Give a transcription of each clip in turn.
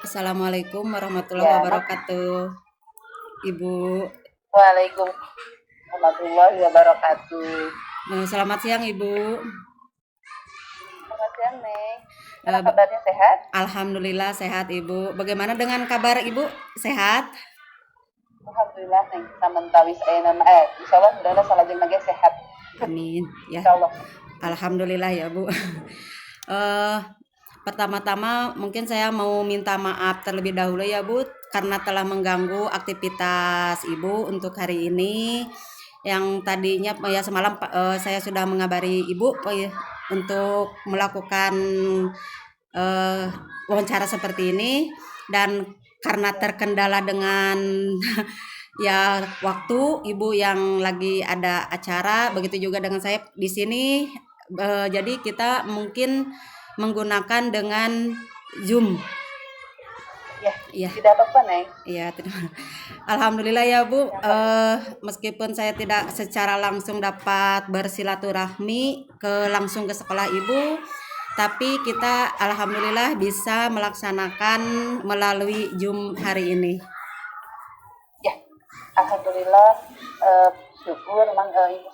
Assalamualaikum warahmatullahi Ya, wabarakatuh, Ibu. Waalaikumsalam warahmatullahi wabarakatuh. Selamat siang, Ibu. Selamat siang, Neng. Gimana Eh, ba- kabarnya, sehat? Alhamdulillah sehat, Ibu. Bagaimana dengan kabar Ibu? Sehat? Alhamdulillah, Neng. Samentawi saya nama insya Allah mudah salah jeung nage sehat. Amin. Ya, Insya Allah. alhamdulillah ya, Bu. Eh, Pertama-tama mungkin saya mau minta maaf terlebih dahulu ya, Bu, karena telah mengganggu aktivitas Ibu untuk hari ini. Yang tadinya ya semalam saya sudah mengabari Ibu untuk melakukan eh, wawancara seperti ini, dan karena terkendala dengan ya waktu Ibu yang lagi ada acara, begitu juga dengan saya di sini. Jadi kita mungkin menggunakan dengan Zoom. Ya, Ya, tidak apa-apa, Neng. ya. Alhamdulillah ya Bu. Meskipun saya tidak secara langsung dapat bersilaturahmi langsung ke sekolah Ibu, tapi kita alhamdulillah bisa melaksanakan melalui Zoom hari ini. Ya, Alhamdulillah. Syukur memang Ibu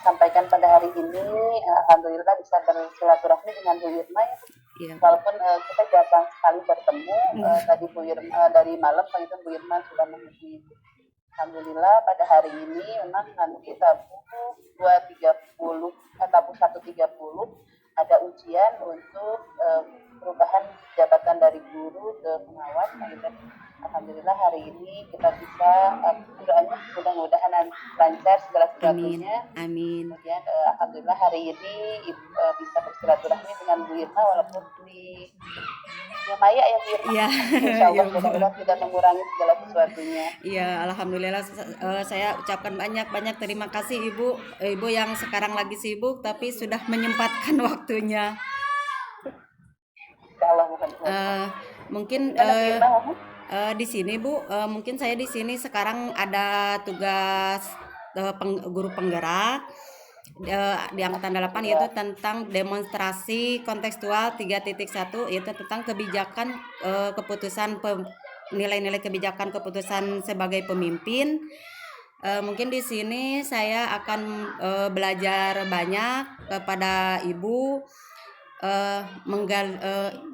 sampaikan pada hari ini. Alhamdulillah bisa bersilaturahmi dengan Bu Irma ya. Ya. Walaupun kita jarang sekali bertemu. Tadi Bu Irma dari malam itu Bu Irma sudah menghubungi. Alhamdulillah pada hari ini memang kita buku 2.30 atau 1.30 ada ujian untuk perubahan jabatan dari guru ke pengawas. Alhamdulillah hari ini kita bisa doanya mudah-mudahan lancar segala sesuatunya. Amin. Kemudian alhamdulillah hari ini bisa bersilaturahmi dengan Bu Irma walaupun di Maya ya Bu Irma. Ya, Insya Allah mudah-mudahan tidak mengurangi segala sesuatunya. Iya, alhamdulillah saya ucapkan banyak-banyak terima kasih Ibu. Ibu yang sekarang lagi sibuk tapi sudah menyempatkan waktunya. Insya Allah bukan Mungkin di sini Bu, mungkin saya di sini sekarang ada tugas guru penggerak di angkatan 8, yaitu tentang demonstrasi kontekstual 3.1, yaitu tentang kebijakan keputusan nilai-nilai kebijakan keputusan sebagai pemimpin. Mungkin di sini saya akan belajar banyak kepada Ibu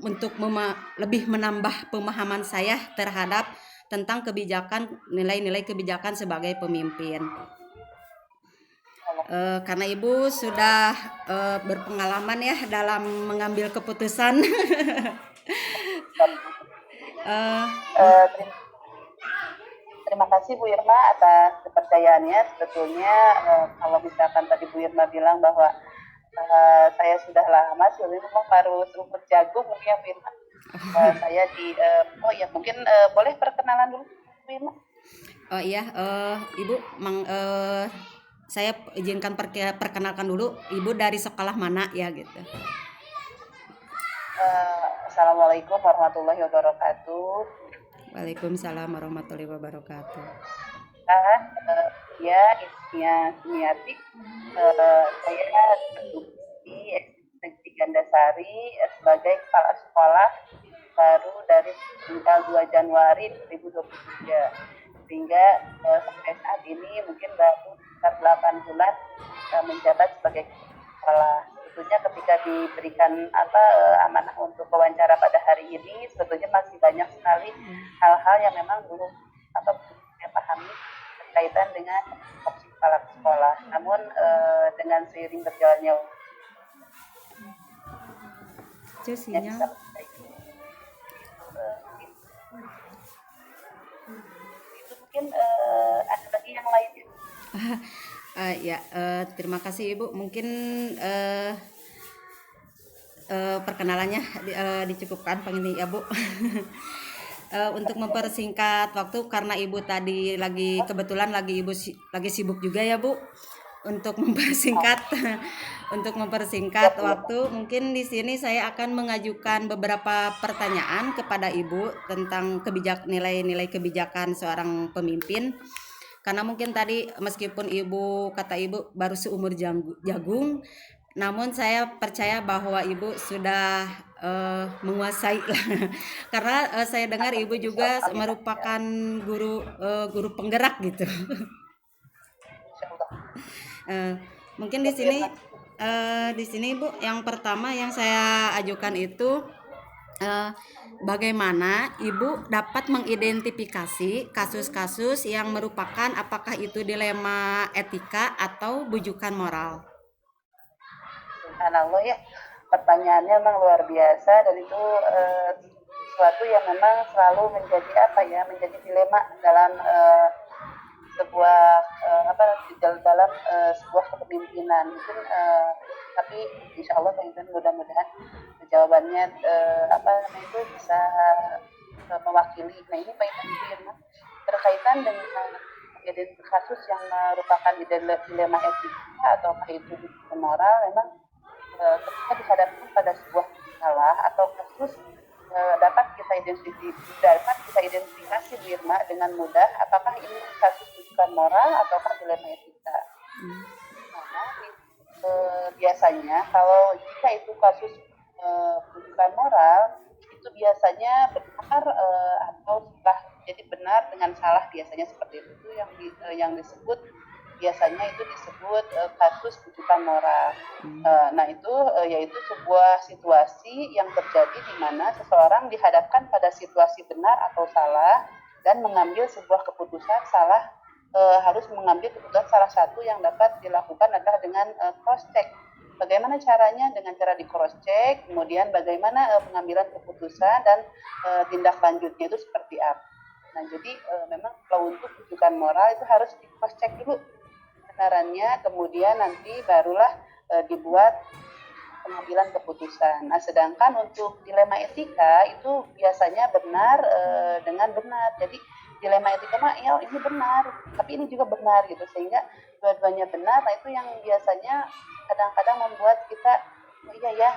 untuk lebih menambah pemahaman saya terhadap tentang kebijakan nilai-nilai kebijakan sebagai pemimpin. Karena Ibu sudah berpengalaman ya dalam mengambil keputusan. Terima kasih Bu Irma atas kepercayaannya. Sebetulnya kalau misalkan tadi Bu Irma bilang bahwa saya sudah lama, sebetulnya memang baru seumur jagung mungkin ya Bu Irma. Saya di mungkin boleh perkenalan dulu Bu Irma. Oh iya, Ibu, saya izinkan perkenalkan dulu, Ibu dari sekolah mana ya gitu. Assalamualaikum warahmatullahi wabarakatuh. Waalaikumsalam warahmatullahi wabarakatuh. Ya, Ismia Sumiati. Saya di SD Gandasari sebagai kepala sekolah baru dari tanggal 2 Januari 2023 sehingga sampai saat ini mungkin baru sekitar 8 bulan menjabat sebagai kepala. Sebetulnya ketika diberikan amanah untuk wawancara pada hari ini, sebetulnya masih banyak sekali hal-hal yang memang belum saya pahami berkaitan dengan opsi kepala sekolah. Namun dengan seiring berjalannya Cesinya. itu mungkin ada lagi yang lain. Ya, terima kasih Ibu. Mungkin perkenalannya dicukupkan pengen ya Bu. Untuk mempersingkat waktu karena Ibu tadi kebetulan Ibu lagi sibuk juga ya Bu. Untuk mempersingkat waktu, mungkin di sini saya akan mengajukan beberapa pertanyaan kepada Ibu tentang nilai-nilai kebijakan seorang pemimpin. Karena mungkin tadi meskipun kata Ibu baru seumur jagung, namun saya percaya bahwa Ibu sudah menguasai lah. Karena saya dengar Ibu Insya juga Allah, amin, ya. merupakan guru penggerak gitu. Insya Allah. Eh, mungkin Ya, Bu Irma. di sini Bu, yang pertama yang saya ajukan itu eh, bagaimana Ibu dapat mengidentifikasi kasus-kasus yang merupakan apakah itu dilema etika atau bujukan moral. Subhanallah ya, pertanyaannya memang luar biasa dan itu sesuatu yang memang selalu menjadi apa ya, menjadi dilema dalam sebuah dalam sebuah kepemimpinan. Mungkin tapi insya Allah mudah-mudahan jawabannya apa namanya itu bisa mewakili. Nah ini Pak Irma berkaitan dengan kasus yang merupakan dilema etika ataukah itu moral, memang ketika dihadapkan pada sebuah masalah atau kasus dapat kita identifikasi Bu Irma dengan mudah apakah ini kasus rujukan moral ataukah dilema etika. Nah, biasanya kalau jika itu kasus rujukan moral itu biasanya benar atau salah, jadi benar dengan salah biasanya seperti itu yang disebut biasanya itu disebut kasus rujukan moral. Nah itu yaitu sebuah situasi yang terjadi di mana seseorang dihadapkan pada situasi benar atau salah dan mengambil sebuah keputusan salah, harus mengambil keputusan salah satu yang dapat dilakukan adalah dengan cross check. Bagaimana caranya? Dengan cara di cross check, kemudian bagaimana pengambilan keputusan dan tindak lanjutnya itu seperti apa. Nah jadi memang kalau untuk rujukan moral itu harus di cross check dulu kebenarannya, kemudian nanti barulah dibuat pengambilan keputusan. Nah, sedangkan untuk dilema etika itu biasanya benar dengan benar. Jadi dilema etika mah ya ini benar, tapi ini juga benar gitu, sehingga dua-duanya benar. Nah itu yang biasanya kadang-kadang membuat kita iya ya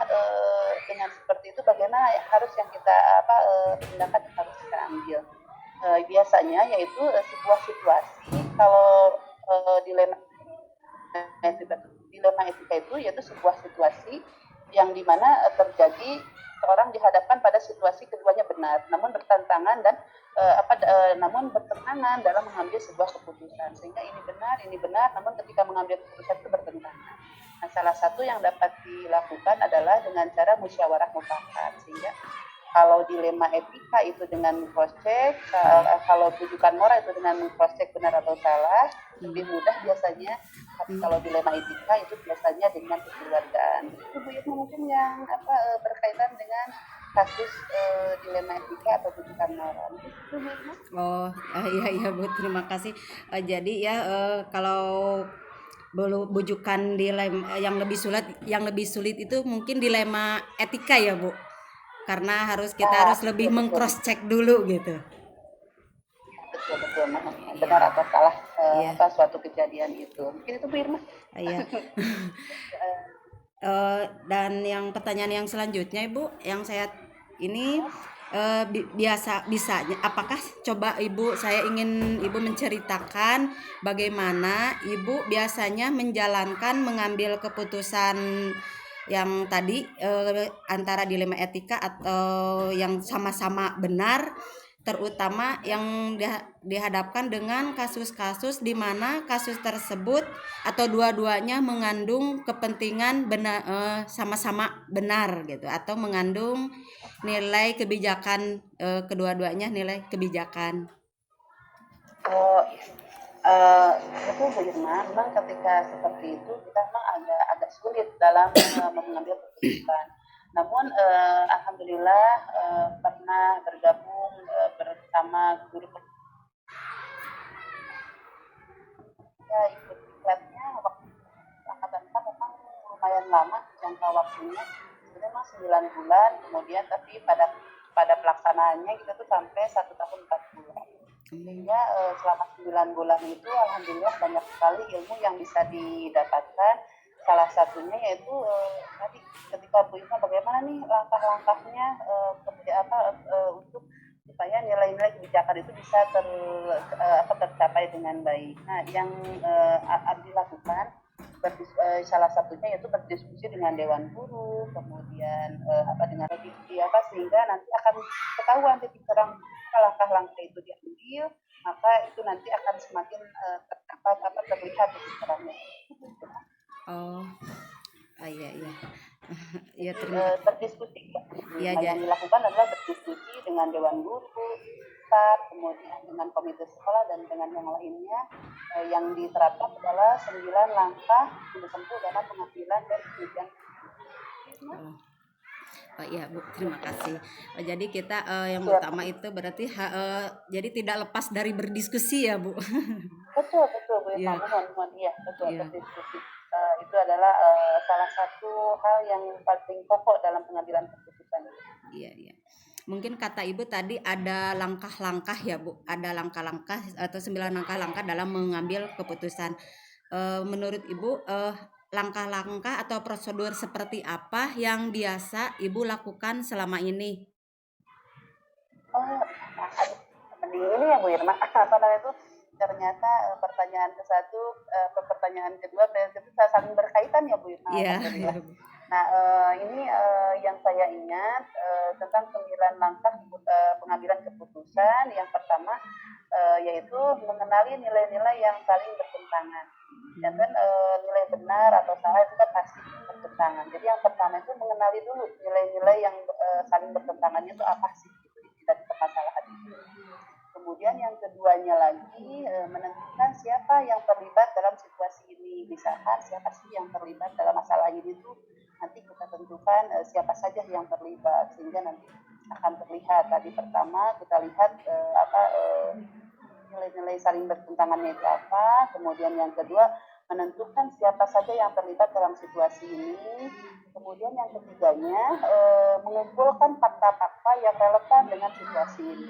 dengan seperti itu bagaimana harus yang kita tindakan yang harus kita ambil. Biasanya yaitu sebuah situasi kalau dilema etika itu yaitu sebuah situasi yang dimana terjadi seorang dihadapkan pada situasi keduanya benar, namun bertentangan dan namun bertentangan dalam mengambil sebuah keputusan, sehingga ini benar, namun ketika mengambil keputusan itu bertentangan. Nah, salah satu yang dapat dilakukan adalah dengan cara musyawarah mufakat, sehingga kalau dilema etika itu dengan cross check, kalau rujukan moral itu dengan cross check benar atau salah, lebih mudah biasanya. Tapi kalau dilema etika itu biasanya dengan kekeluargaan. Itu Bu Irma mungkin yang berkaitan dengan kasus dilema etika atau rujukan moral. Itu Bu Irma. Oh, iya Bu, terima kasih. Jadi ya kalau bujukan dilema yang lebih sulit itu mungkin dilema etika ya Bu. Karena kita harus lebih meng-cross check dulu gitu. Betul benar Iya. atau salah Iya. suatu kejadian itu. Mungkin itu Bu Irma. Iya. Dan yang pertanyaan yang selanjutnya Ibu, yang saya ini bisanya apakah coba Ibu, saya ingin Ibu menceritakan bagaimana Ibu biasanya mengambil keputusan yang tadi antara dilema etika atau yang sama-sama benar, terutama yang dihadapkan dengan kasus-kasus di mana kasus tersebut atau dua-duanya mengandung kepentingan sama-sama benar gitu, atau mengandung nilai kebijakan, kedua-duanya nilai kebijakan. Oh, itu Bu Irma, memang ketika seperti itu kita memang agak sulit dalam mengambil keputusan. Namun alhamdulillah pernah bergabung bersama guru ya, ikut diklatnya waktu angkatan 4 memang lumayan lama jangka waktunya, sebenarnya memang 9 bulan, kemudian tapi pada pelaksanaannya kita tuh sampai 1 tahun 4 bulan. Sehingga selama 9 bulan itu alhamdulillah banyak sekali ilmu yang bisa didapatkan. Salah satunya yaitu tadi ketika Bu Irma bagaimana nih langkah-langkahnya untuk supaya nilai-nilai kebijakan itu bisa tercapai dengan baik. Nah, yang dilakukan salah satunya yaitu berdiskusi dengan Dewan Guru, kemudian dengan sehingga nanti akan ketahuan titik terang langkah-langkah itu diambil, maka itu nanti akan semakin terlihat titik terangnya. Oh, iya. Ya, terima. Berdiskusi. Ya, Yang dilakukan adalah berdiskusi dengan Dewan Guru, staff, kemudian dengan komite sekolah dan dengan yang lainnya. Yang diterapkan adalah 9 langkah yang ditempuh dalam pengambilan dan penelitian. Oh iya Bu, terima kasih. Jadi kita yang utama itu berarti jadi tidak lepas dari berdiskusi ya Bu. Betul Bu Irma, mohon iya betul berdiskusi. Itu adalah salah satu hal yang paling pokok dalam pengambilan keputusan. Iya. Mungkin kata Ibu tadi ada langkah-langkah ya Bu, ada langkah-langkah atau 9 langkah-langkah dalam mengambil keputusan. Menurut Ibu langkah-langkah atau prosedur seperti apa yang biasa Ibu lakukan selama ini? Ini ya Bu Irma, itu ternyata pertanyaan ke satu, pertanyaan kedua berarti saling berkaitan ya Bu Irma. Iya. Nah, ini yang saya ingat tentang 9 langkah pengambilan keputusan. Yang pertama yaitu mengenali nilai-nilai yang saling bertentangan. Dan nilai benar atau salah itu kan pasti bertentangan. Jadi yang pertama itu mengenali dulu nilai-nilai yang saling bertentangannya itu apa sih dari permasalahan itu. Kemudian yang keduanya lagi menentukan siapa yang terlibat dalam situasi ini. Misalkan siapa sih yang terlibat dalam masalah ini tuh nanti kita tentukan siapa saja yang terlibat sehingga nanti akan terlihat. Tadi pertama kita lihat nilai-nilai saling bertentangannya itu apa. Kemudian yang kedua menentukan siapa saja yang terlibat dalam situasi ini. Kemudian yang ketiganya mengumpulkan fakta-fakta yang relevan dengan situasi ini.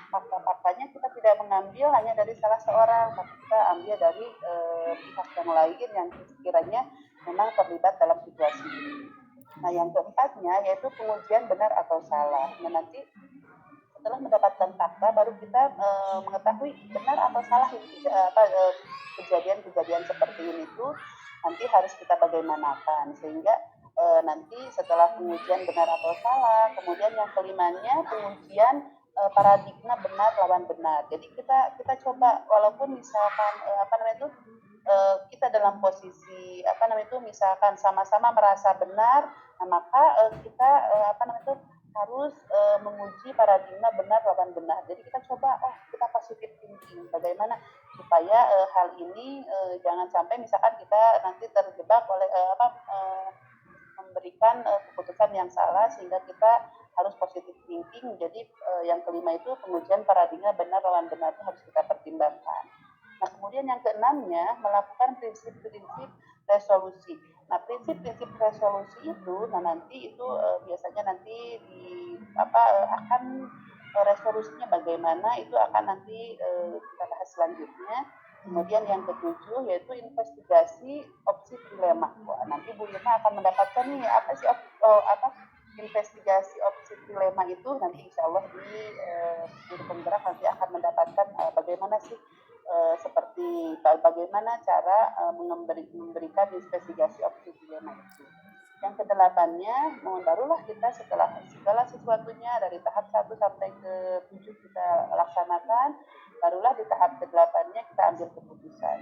Fakta-faktanya kita tidak mengambil hanya dari salah seorang, tapi kita ambil dari pihak yang lain yang sekiranya memang terlibat dalam situasi ini. Nah, yang keempatnya yaitu pengujian benar atau salah. Nah, nanti setelah mendapatkan fakta baru kita mengetahui benar atau salah kejadian-kejadian seperti ini tuh nanti harus kita bagaimanakan sehingga nanti setelah pengujian benar atau salah, kemudian yang kelimanya pengujian paradigma benar lawan benar. Jadi kita coba walaupun misalkan kita dalam posisi misalkan sama-sama merasa benar, nah maka kita harus menguji paradigma benar lawan benar. Jadi kita coba kita positive thinking bagaimana supaya hal ini jangan sampai misalkan kita nanti terjebak oleh memberikan keputusan yang salah sehingga kita harus positive thinking. Jadi yang kelima itu pengujian paradigma benar lawan benar itu harus kita pertimbangkan. Nah, kemudian yang keenamnya melakukan prinsip-prinsip resolusi. Nah, prinsip-prinsip resolusi itu nanti itu biasanya nanti akan resolusinya bagaimana itu akan nanti kita bahas selanjutnya. Kemudian yang ketujuh yaitu investigasi opsi dilema. Nanti Bu Irma akan mendapatkan nih apa sih investigasi opsi dilema itu nanti insya Allah di guru penggerak nanti akan mendapatkan bagaimana sih seperti bagaimana cara memberikan investigasi opsi dilema itu. Yang kedelapannya, barulah kita setelah segala sesuatunya dari tahap 1 sampai ke 7 kita laksanakan, barulah di tahap ke-8-nya kita ambil keputusan.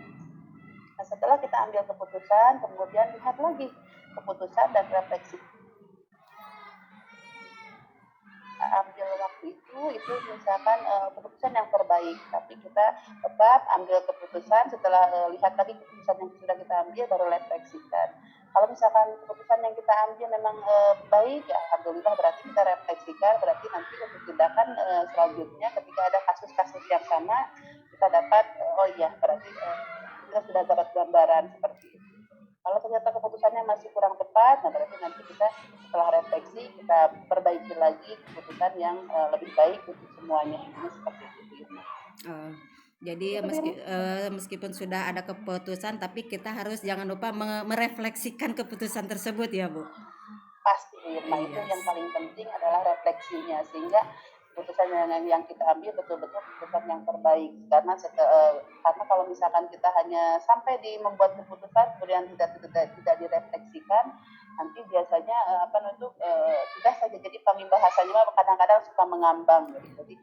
Nah, setelah kita ambil keputusan, kemudian lihat lagi keputusan dan refleksi. Ambil waktu itu misalkan keputusan yang terbaik, tapi kita tetap ambil keputusan setelah lihat lagi keputusan yang sudah kita ambil baru refleksikan. Kalau misalkan keputusan yang kita ambil memang baik, ya alhamdulillah berarti kita refleksikan, berarti nanti untuk tindakan selanjutnya ketika ada kasus-kasus yang sama kita dapat berarti kita sudah dapat gambaran seperti itu. Kalau ternyata keputusannya masih kurang tepat, nah berarti nanti kita setelah refleksi kita perbaiki lagi keputusan yang lebih baik untuk semuanya. Ini seperti itu. Jadi meskipun sudah ada keputusan, tapi kita harus jangan lupa merefleksikan keputusan tersebut ya Bu. Pasti, Irma, itu yang paling penting adalah refleksinya sehingga keputusan yang kita ambil betul-betul keputusan yang terbaik, karena kalau misalkan kita hanya sampai di membuat keputusan kemudian tidak direfleksikan, nanti biasanya sudah saja jadi pembahasannya kadang-kadang suka mengambang gitu. Jadi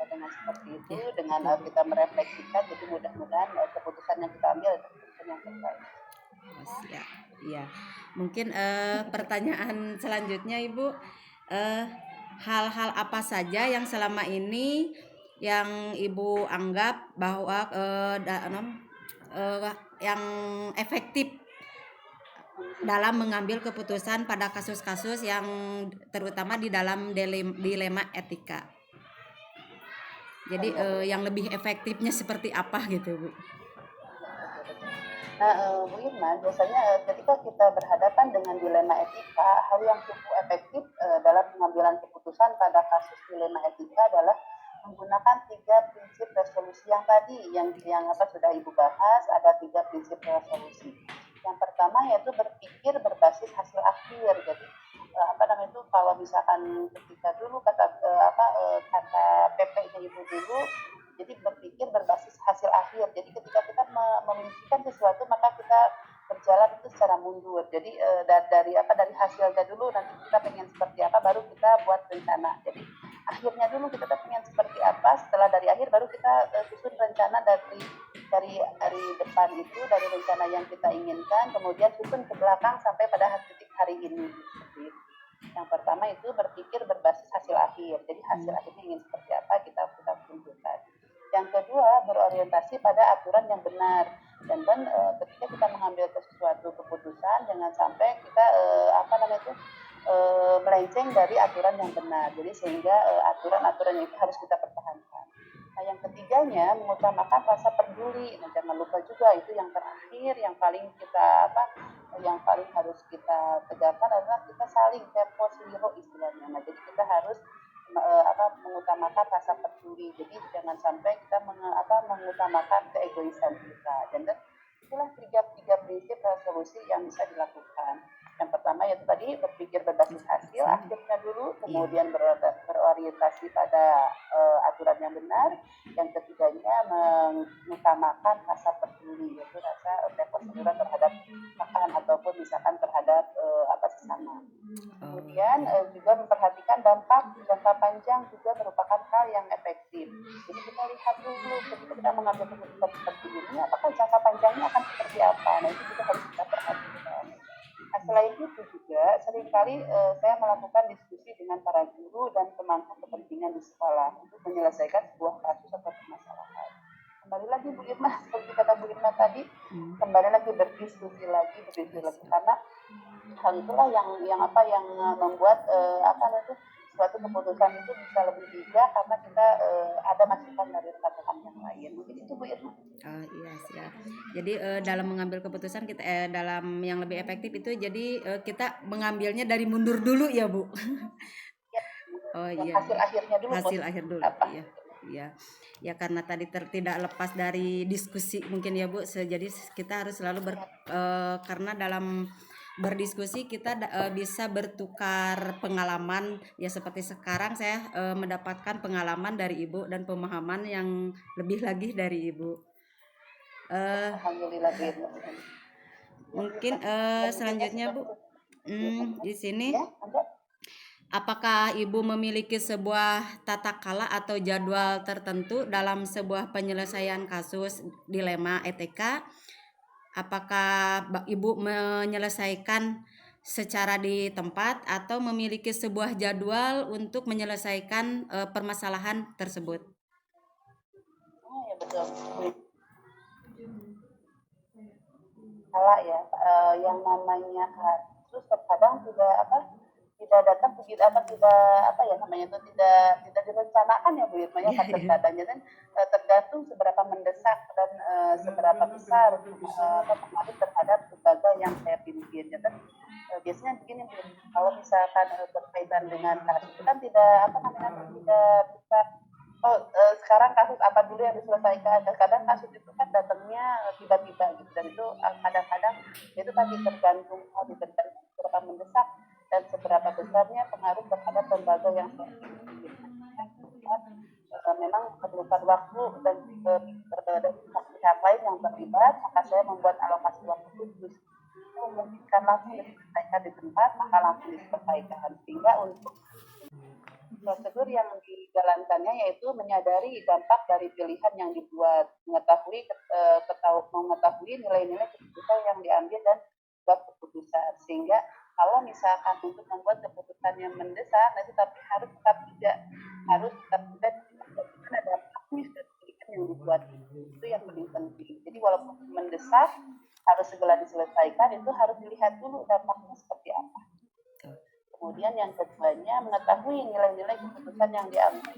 dengan seperti itu, Ya, dengan betul, Bu. kita merefleksikan, jadi mudah-mudahan keputusan yang kita ambil adalah keputusan yang terbaik. Oh, siap. Iya. Mungkin pertanyaan selanjutnya Ibu, eh, hal-hal apa saja yang selama ini yang Ibu anggap bahwa yang efektif dalam mengambil keputusan pada kasus-kasus yang terutama di dalam dilema etika. Jadi yang lebih efektifnya seperti apa gitu, Bu? Nah, Bu Irma, biasanya ketika kita berhadapan dengan dilema etika, hal yang cukup efektif dalam pengambilan keputusan pada kasus dilema etika adalah menggunakan 3 prinsip resolusi yang tadi, yang sudah Ibu bahas. Ada 3 prinsip resolusi. Yang pertama yaitu berpikir berbasis hasil akhir. Jadi kalau misalkan ketika dulu kata PP-nya Ibu dulu, jadi berpikir berbasis hasil akhir. Jadi ketika kita memimpikan sesuatu, maka kita berjalan itu secara mundur. Jadi dari hasilnya dulu, nanti kita pengen seperti apa, baru kita buat rencana. Jadi akhirnya dulu kita pengen seperti apa, setelah dari akhir baru kita susun rencana dari depan itu, dari rencana yang kita inginkan, kemudian susun ke belakang sampai pada titik hari ini. Seperti itu. Yang pertama itu berpikir berbasis hasil akhir. Jadi hasil akhirnya ingin seperti apa, kita tentukan. Yang kedua, berorientasi pada aturan yang benar. Dan ketika kita mengambil sesuatu keputusan, jangan sampai kita melenceng dari aturan yang benar. Jadi sehingga aturan-aturan itu harus kita pertahankan. Nah, yang ketiganya mengutamakan rasa peduli. Nah, jangan lupa juga itu yang terakhir, yang paling harus kita tegakkan adalah kita saling temposiro istilahnya. Nah, jadi kita harus mengutamakan rasa peduli. Jadi jangan sampai kita mengutamakan keegoisan kita. Dan itulah tiga prinsip resolusi yang bisa dilakukan. Yang pertama yaitu tadi berpikir berbasis hasil akhirnya dulu, kemudian berorientasi pada aturan yang benar. Yang ketiganya mengutamakan rasa peduli, yaitu rasa temposiro terhadap makan ataupun misalkan terhadap sesama. Kemudian juga memperhatikan dampak jangka panjang juga merupakan hal yang efektif. Jadi kita lihat dulu ketika kita mengambil keputusan seperti ini, apakah jangka panjangnya akan seperti apa. Nah, itu juga harus kita perhatikan. Nah, selain itu juga seringkali saya melakukan diskusi dengan para guru dan pemangku kepentingan di sekolah untuk menyelesaikan sebuah kasus atau permasalahan. Kembali lagi Bu Irma, seperti kata Bu Irma tadi, kembali lagi berdiskusi lagi, karena hal itulah yang membuat suatu keputusan itu bisa lebih bijak karena kita ada masukan dari rekan-rekan yang lain. Mungkin itu Bu Irma. Oh iya, siap. Jadi dalam mengambil keputusan kita dalam yang lebih efektif itu jadi kita mengambilnya dari mundur dulu ya, Bu. Ya, Oh yang iya. hasil akhirnya dulu. Hasil akhir dulu. Apa? Iya. Iya. Ya karena tadi tidak lepas dari diskusi mungkin ya, Bu. Jadi kita harus selalu karena dalam berdiskusi kita bisa bertukar pengalaman ya, seperti sekarang saya mendapatkan pengalaman dari Ibu dan pemahaman yang lebih lagi dari Ibu. Alhamdulillah Bu Irma. Mungkin selanjutnya Bu, di sini Ya, apakah Ibu memiliki sebuah tata kala atau jadwal tertentu dalam sebuah penyelesaian kasus dilema etika? Apakah Ibu menyelesaikan secara di tempat atau memiliki sebuah jadwal untuk menyelesaikan permasalahan tersebut? Oh ya betul. Salah ya, yang namanya kasus terkadang tidak datang begitu tidak direncanakan ya Bu Irma ya, terkadang dan tergantung seberapa mendesak dan seberapa besar pengaruh terhadap lembaga yang saya pimpin. Dan biasanya begini Bu, kalau misalkan berkaitan dengan kasus itu kan tidak bisa sekarang kasus apa dulu yang diselesaikan. Kadang kasus itu kan datangnya tiba-tiba gitu, dan itu kadang-kadang itu tadi tergantung seberapa mendesak dan seberapa besarnya pengaruh terhadap lembaga yang memang memerlukan waktu dan dari pihak lain yang terlibat, maka saya membuat alokasi waktu khusus. Itu memungkinkan langsung diselesaikan di tempat, maka langsung diselesaikan. Sehingga untuk prosedur yang dijalankannya yaitu menyadari dampak dari pilihan yang dibuat, mengetahui nilai-nilai keputusan yang diambil dan buat keputusan. Sehingga kalau misalkan untuk membuat keputusan yang mendesak, nanti tapi harus tetap tidak ada praktis dari pilihan yang dibuat. Itu yang paling penting. Jadi walaupun mendesak harus segera diselesaikan, itu harus dilihat dulu dampaknya seperti apa. Kemudian yang keduanya mengetahui nilai-nilai keputusan yang diambil.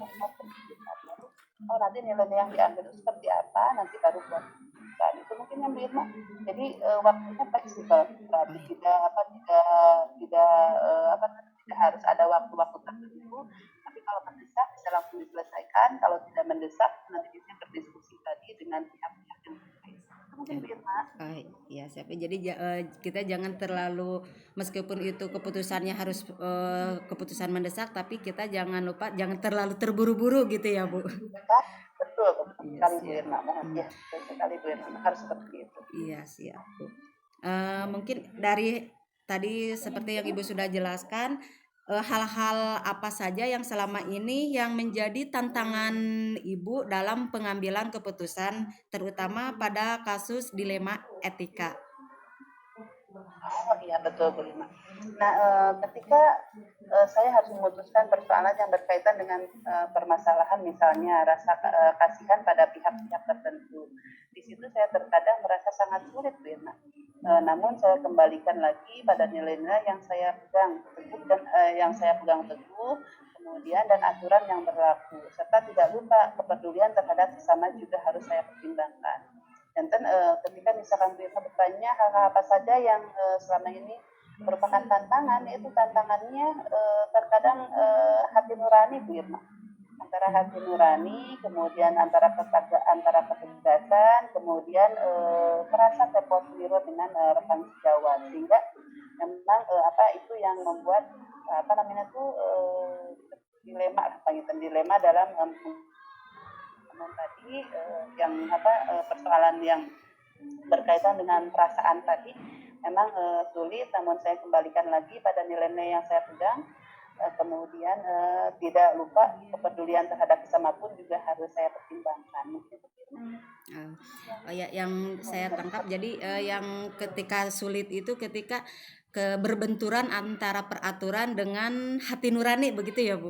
Oh nanti nilai-nilai yang diambil itu seperti apa, nanti baru buat keputusan. Itu mungkin yang Irma. Jadi waktunya fleksibel, berarti tidak harus ada waktu-waktu tertentu. Tapi kalau mendesak bisa langsung diselesaikan. Kalau tidak mendesak nanti bisa berdiskusi tadi dengan pihak-pihak yang terkait. Itu mungkin Irma. Ya siap. Jadi kita jangan terlalu, meskipun itu keputusannya harus keputusan mendesak, tapi kita jangan lupa jangan terlalu terburu-buru gitu ya Bu. Betul sekali Bu Irma. Ya, betul sekali Bu Irma. Harus seperti itu. Iya siap Bu. Mungkin dari tadi seperti yang Ibu sudah jelaskan, hal-hal apa saja yang selama ini yang menjadi tantangan Ibu dalam pengambilan keputusan, terutama pada kasus dilema etika. Oh iya betul Bu Irma. Nah ketika saya harus memutuskan persoalan yang berkaitan dengan permasalahan misalnya rasa kasihan pada pihak-pihak tertentu, di situ saya terkadang merasa sangat sulit Bu Irma. Namun saya kembalikan lagi pada nilai-nilai yang saya pegang teguh, kemudian dan aturan yang berlaku, serta tidak lupa kepedulian terhadap sesama juga harus saya pertimbangkan. Dan ketika misalkan Birna bertanya hal-hal apa saja yang selama ini merupakan tantangan, itu tantangannya terkadang hati nurani Birna. Antara hati nurani, kemudian antara ketegasan, kemudian merasa terpopuler dengan rekan sejawat, sehingga memang itu yang membuat dilema dalam tadi persoalan yang berkaitan dengan perasaan tadi memang sulit, namun saya kembalikan lagi pada nilai-nilai yang saya pegang. Kemudian tidak lupa kepedulian terhadap sesama pun juga harus saya pertimbangkan. Yang saya tangkap jadi yang ketika sulit itu ketika berbenturan antara peraturan dengan hati nurani, begitu ya Bu?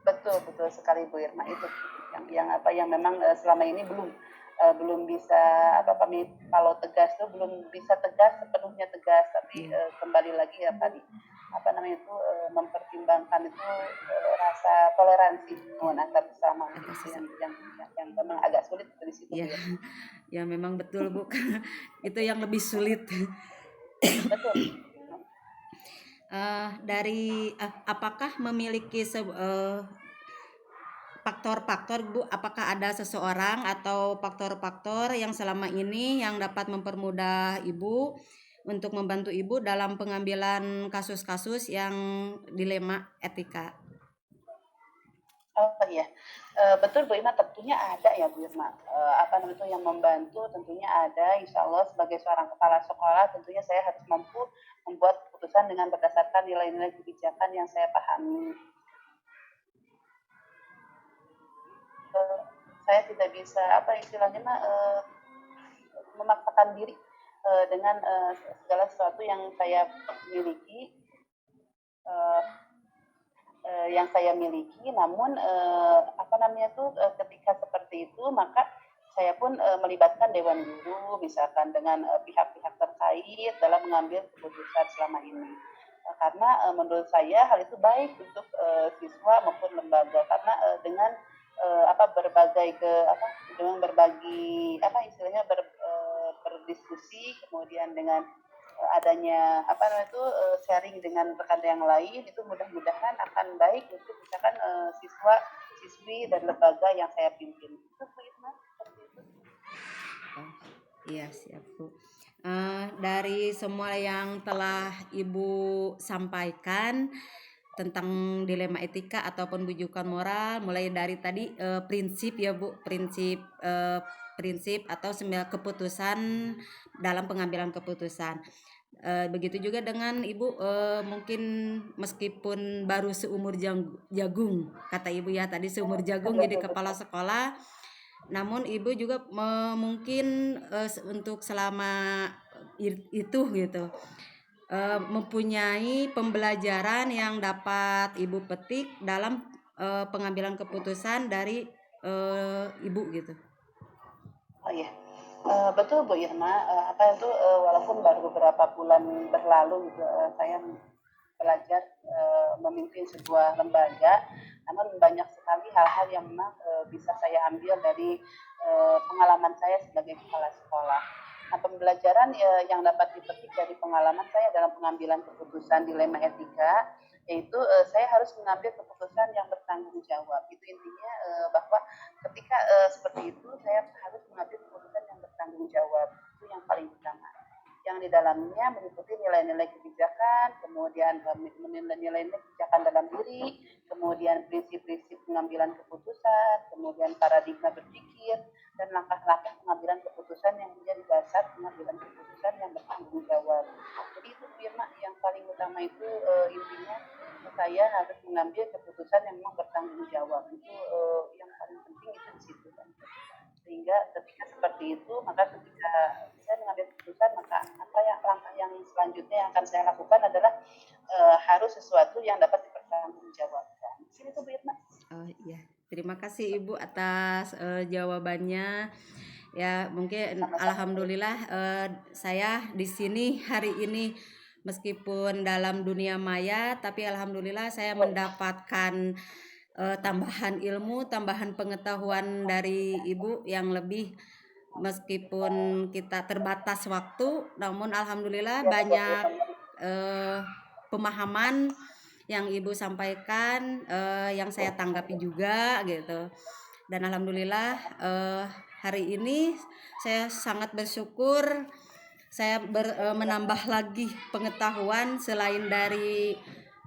Betul sekali Bu Irma. Itu yang memang selama ini belum bisa kami kalau tegas tuh belum bisa tegas sepenuhnya tegas, tapi kembali lagi ya tadi mempertimbangkan itu rasa toleransi antar sesama yang memang agak sulit dari situ. Ya memang betul Bu. Itu yang lebih sulit. Betul. Dari apakah memiliki faktor-faktor Bu, apakah ada seseorang atau faktor-faktor yang selama ini yang dapat mempermudah Ibu untuk membantu Ibu dalam pengambilan kasus-kasus yang dilema etika? Oh iya, betul Bu Irma, tentunya ada ya Bu Irma. Yang membantu tentunya ada. Insya Allah sebagai seorang kepala sekolah tentunya saya harus mampu membuat keputusan dengan berdasarkan nilai-nilai kebijakan yang saya pahami. Saya tidak bisa memaksakan diri dengan segala sesuatu yang saya miliki. Namun ketika seperti itu maka saya pun melibatkan Dewan Guru misalkan dengan pihak-pihak terkait dalam mengambil keputusan selama ini, karena menurut saya hal itu baik untuk siswa maupun lembaga, karena dengan berdiskusi, kemudian dengan adanya sharing dengan rekan yang lain, itu mudah-mudahan akan baik untuk misalkan siswa-siswi dan lembaga yang saya pimpin. Itu Bu Irma, seperti itu. Iya siap Bu. Dari semua yang telah Ibu sampaikan, tentang dilema etika ataupun bujukan moral, mulai dari tadi prinsip ya Bu, prinsip atau sembilan keputusan dalam pengambilan keputusan. Begitu juga dengan Ibu, mungkin meskipun baru seumur jagung, kata Ibu ya tadi seumur jagung jadi kepala sekolah, namun Ibu juga mungkin untuk selama itu gitu mempunyai pembelajaran yang dapat Ibu petik dalam pengambilan keputusan dari Ibu gitu. Oh iya, betul Bu Irma. Apa itu walaupun baru beberapa bulan berlalu gitu, saya belajar memimpin sebuah lembaga, namun banyak sekali hal-hal yang memang bisa saya ambil dari pengalaman saya sebagai kepala sekolah. Nah, pembelajaran yang dapat dipetik dari pengalaman saya dalam pengambilan keputusan dilema etika, yaitu saya harus mengambil keputusan yang bertanggung jawab. Itu intinya bahwa ketika seperti itu saya harus mengambil keputusan yang bertanggung jawab. Itu yang paling utama, yang di dalamnya meliputi nilai-nilai kebijakan, kemudian nilai-nilai kebijakan dalam diri, kemudian prinsip-prinsip pengambilan keputusan, kemudian paradigma berpikir, dan langkah-langkah pengambilan keputusan yang menjadi dasar pengambilan keputusan yang bertanggung jawab. Jadi itu Firma yang paling utama itu intinya saya harus mengambil keputusan yang memang bertanggung jawab. Itu yang paling penting itu di situ kan. Sehingga ketika seperti itu, maka ketika saya mengambil keputusan, maka langkah yang selanjutnya yang akan saya lakukan adalah harus sesuatu yang dapat dipertanggungjawabkan. Sini tuh Bu Irma. Oh iya, terima kasih Ibu atas jawabannya. Ya mungkin alhamdulillah saya di sini hari ini meskipun dalam dunia maya, tapi alhamdulillah saya mendapatkan tambahan ilmu, tambahan pengetahuan dari Ibu yang lebih, meskipun kita terbatas waktu, namun alhamdulillah banyak pemahaman yang Ibu sampaikan yang saya tanggapi juga gitu. Dan alhamdulillah hari ini saya sangat bersyukur saya menambah lagi pengetahuan selain dari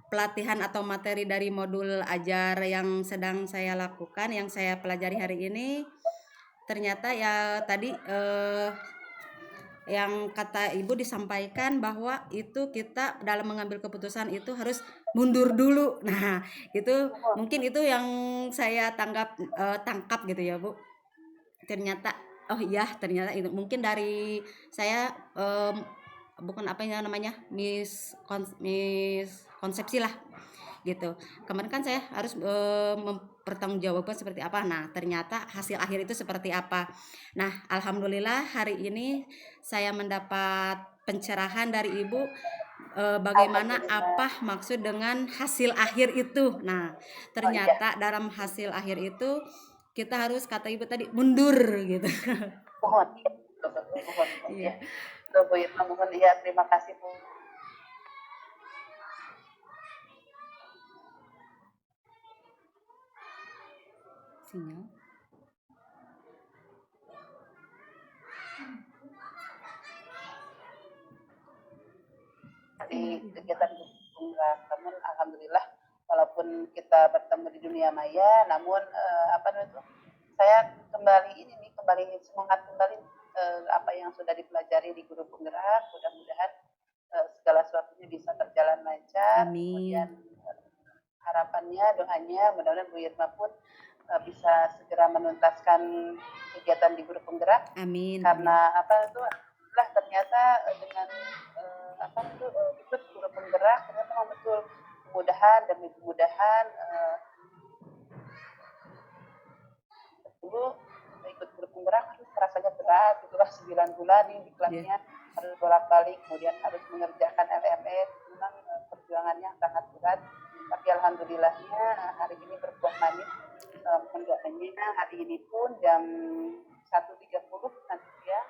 pelatihan atau materi dari modul ajar yang sedang saya lakukan, yang saya pelajari hari ini. Ternyata ya tadi yang kata Ibu disampaikan bahwa itu kita dalam mengambil keputusan itu harus mundur dulu. Nah, itu mungkin itu yang saya tangkap gitu ya, Bu. Ternyata oh iya, ternyata itu mungkin dari saya bukan apa yang namanya miskonsepsi lah gitu. Kemarin kan saya harus mempertanggungjawabkan seperti apa. Nah, ternyata hasil akhir itu seperti apa. Nah, alhamdulillah hari ini saya mendapat pencerahan dari Ibu bagaimana apa maksud dengan hasil akhir itu. Nah, ternyata dalam hasil akhir itu kita harus, kata Ibu tadi, mundur gitu. Mohon. Iya. Bu Irma, mohon ya, terima kasih Bu. Sinyal. Di kegiatan penggerak, namun alhamdulillah walaupun kita bertemu di dunia maya, namun saya kembali semangat kembali apa yang sudah dipelajari di guru penggerak. Mudah-mudahan segala sesuatunya bisa berjalan lancar. Amin. Kemudian harapannya, doanya mudah-mudahan Bu Irma pun bisa segera menuntaskan kegiatan di guru penggerak. Amin. Karena ternyata dengan ikut guru penggerak ternyata memang betul kemudahan demi kemudahan. Dulu ikut guru penggerak rasanya berat, itulah 9 bulan ini kelasnya harus bolak-balik, kemudian harus mengerjakan LMS, memang perjuangannya sangat berat. Tapi alhamdulillahnya hari ini berbuah manis. Doanya hari ini pun jam 1.30 nanti ya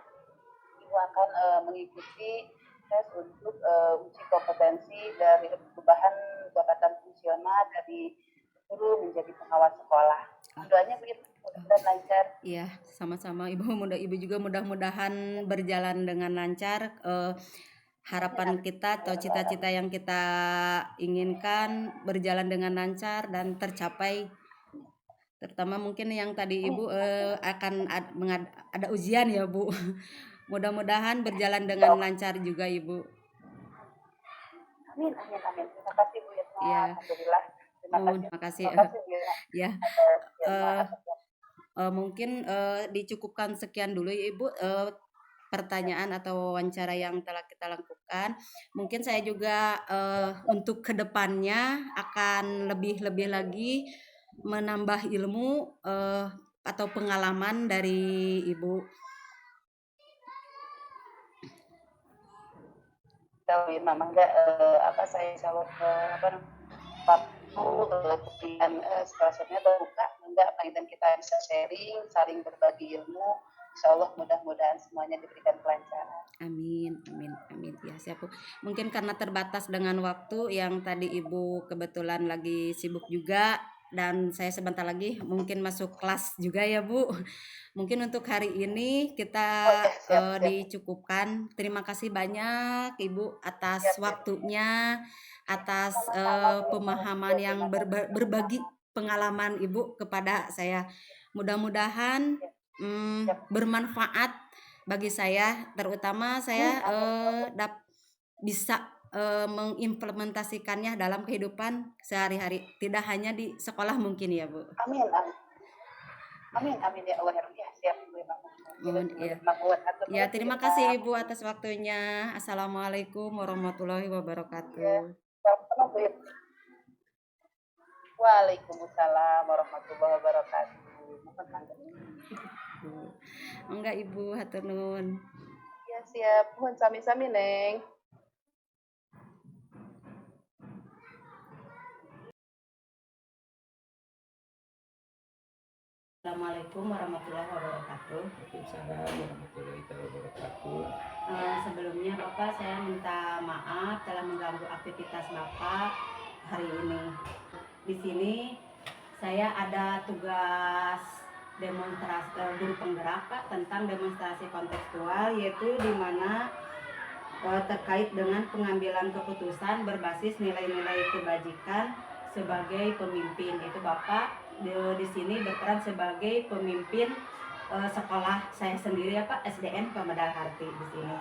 Ibu akan mengikuti tes untuk uji kompetensi dari perubahan jabatan fungsional dari guru menjadi pengawas sekolah. Doanya begitu dan lancar. Iya, sama-sama Ibu. Ibu juga mudah-mudahan berjalan dengan lancar. harapan kita atau cita-cita yang kita inginkan berjalan dengan lancar dan tercapai. Terutama mungkin yang tadi Ibu akan ada ujian ya Bu. Mudah-mudahan berjalan dengan lancar juga Ibu. Amin, amin, amin. Terima kasih Bu Yatna. Ya, Alhamdulillah. Terima kasih. terima kasih. Terima kasih Bu Yatna. Ya, Yatna. mungkin dicukupkan sekian dulu ya Ibu pertanyaan atau wawancara yang telah kita lakukan. Mungkin saya juga untuk kedepannya akan lebih lagi menambah ilmu atau pengalaman dari Ibu. Tahu Mama enggak saya jawab waktu kemudian setelahnya terbuka enggak dan kita bisa sharing, saling berbagi ilmu. Insya Allah mudah-mudahan semuanya diberikan kelancaran. Amin, amin, amin. Ya, siap Bu. Mungkin karena terbatas dengan waktu yang tadi Ibu kebetulan lagi sibuk juga dan saya sebentar lagi mungkin masuk kelas juga ya Bu. Mungkin untuk hari ini kita siap. dicukupkan. Terima kasih banyak Ibu atas waktunya, atas pemahaman yang berbagi pengalaman Ibu kepada saya. Mudah-mudahan bermanfaat bagi saya, terutama saya bisa mengimplementasikannya dalam kehidupan sehari-hari, tidak hanya di sekolah mungkin ya Bu. Amin, amin, amin ya Allah ya. Siap Bu. Ya, terima kasih Ibu atas waktunya. Assalamualaikum warahmatullahi wabarakatuh. Waalaikumsalam warahmatullahi wabarakatuh. Enggak Ibu, hatur nuhun. Ya siap, mohon sami-sami Neng. Assalamualaikum warahmatullahi wabarakatuh. Waalaikumsalam warahmatullahi wabarakatuh. Sebelumnya Bapak, saya minta maaf telah mengganggu aktivitas Bapak hari ini. Di sini saya ada tugas demonstrasi guru penggerak Pak tentang demonstrasi kontekstual, yaitu di mana terkait dengan pengambilan keputusan berbasis nilai-nilai kebajikan sebagai pemimpin. Itu Bapak di sini berperan sebagai pemimpin sekolah saya sendiri ya Pak, SDN Pemedal Harti di sini.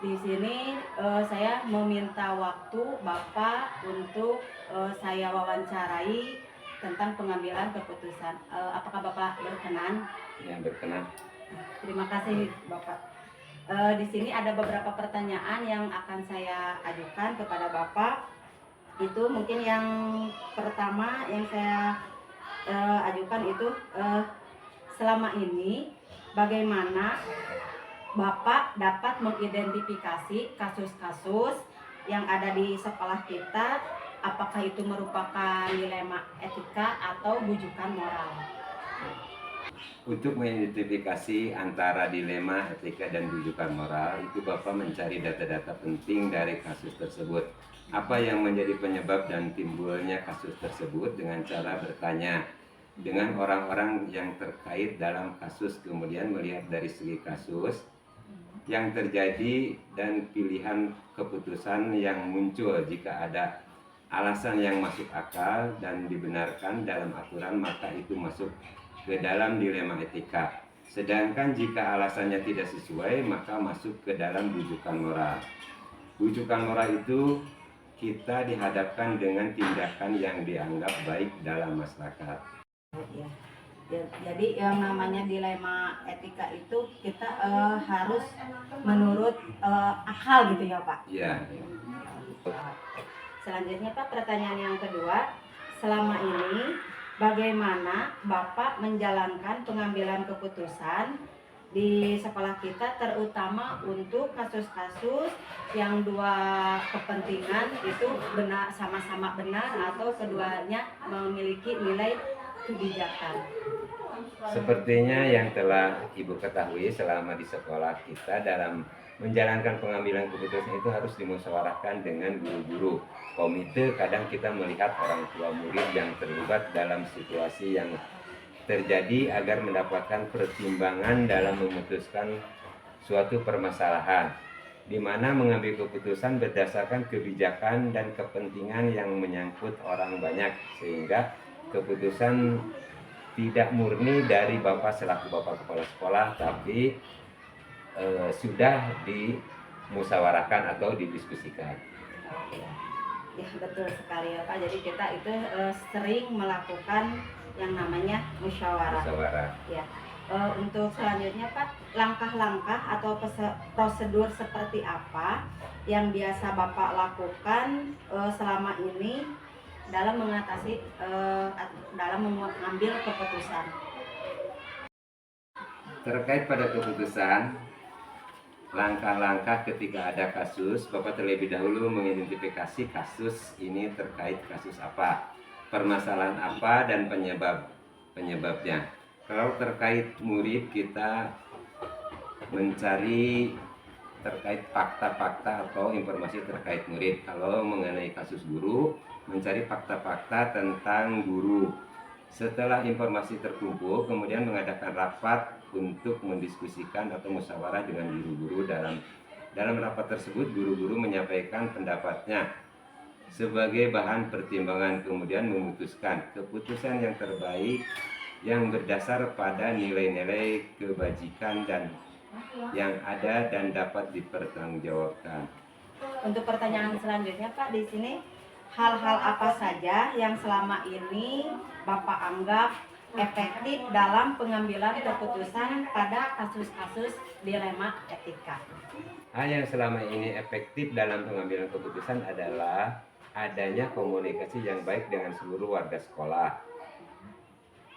Di sini saya meminta waktu Bapak untuk saya wawancarai tentang pengambilan keputusan. Apakah Bapak berkenan? Ya, berkenan. Terima kasih Bapak. Di sini ada beberapa pertanyaan yang akan saya ajukan kepada Bapak. Itu mungkin yang pertama yang saya ajukan itu selama ini bagaimana Bapak dapat mengidentifikasi kasus-kasus yang ada di sekolah kita, apakah itu merupakan dilema etika atau bujukan moral? Untuk mengidentifikasi antara dilema etika dan bujukan moral, itu Bapak mencari data-data penting dari kasus tersebut. Apa yang menjadi penyebab dan timbulnya kasus tersebut dengan cara bertanya dengan orang-orang yang terkait dalam kasus, kemudian melihat dari segi kasus yang terjadi dan pilihan keputusan yang muncul. Jika ada alasan yang masuk akal dan dibenarkan dalam aturan, maka itu masuk ke dalam dilema etika. Sedangkan jika alasannya tidak sesuai, maka masuk ke dalam bujukan moral. Bujukan moral itu kita dihadapkan dengan tindakan yang dianggap baik dalam masyarakat. Ya. Jadi yang namanya dilema etika itu kita harus menurut akal gitu ya Pak? Iya. Selanjutnya Pak, pertanyaan yang kedua, selama ini bagaimana Bapak menjalankan pengambilan keputusan di sekolah kita, terutama untuk kasus-kasus yang dua kepentingan itu benar, sama-sama benar atau keduanya memiliki nilai kebijakan? Sepertinya yang telah Ibu ketahui selama di sekolah kita, dalam menjalankan pengambilan keputusan itu harus dimusyawarahkan dengan guru-guru. Komite, kadang kita melihat orang tua murid yang terlibat dalam situasi yang terjadi agar mendapatkan pertimbangan dalam memutuskan suatu permasalahan. di mana mengambil keputusan berdasarkan kebijakan dan kepentingan yang menyangkut orang banyak, sehingga keputusan tidak murni dari Bapak selaku Bapak Kepala Sekolah, tapi sudah dimusyawarahkan atau didiskusikan. Ya betul sekali ya Pak. Jadi kita itu sering melakukan yang namanya musyawarah. Ya. Untuk selanjutnya Pak, langkah-langkah atau prosedur seperti apa yang biasa Bapak lakukan selama ini dalam mengatasi dalam mengambil keputusan? Terkait pada keputusan, langkah-langkah ketika ada kasus, Bapak terlebih dahulu mengidentifikasi kasus ini terkait kasus apa, permasalahan apa, dan penyebabnya. Kalau terkait murid, kita mencari terkait fakta-fakta atau informasi terkait murid. Kalau mengenai kasus guru, mencari fakta-fakta tentang guru. Setelah informasi terkumpul, kemudian mengadakan rapat untuk mendiskusikan atau musyawarah dengan guru-guru. Dalam rapat tersebut, guru-guru menyampaikan pendapatnya sebagai bahan pertimbangan, kemudian memutuskan keputusan yang terbaik yang berdasar pada nilai-nilai kebajikan dan yang ada dan dapat dipertanggungjawabkan. Untuk pertanyaan selanjutnya Pak, di sini hal-hal apa saja yang selama ini Bapak anggap efektif dalam pengambilan keputusan pada kasus-kasus dilema etika? Hal yang selama ini efektif dalam pengambilan keputusan adalah adanya komunikasi yang baik dengan seluruh warga sekolah,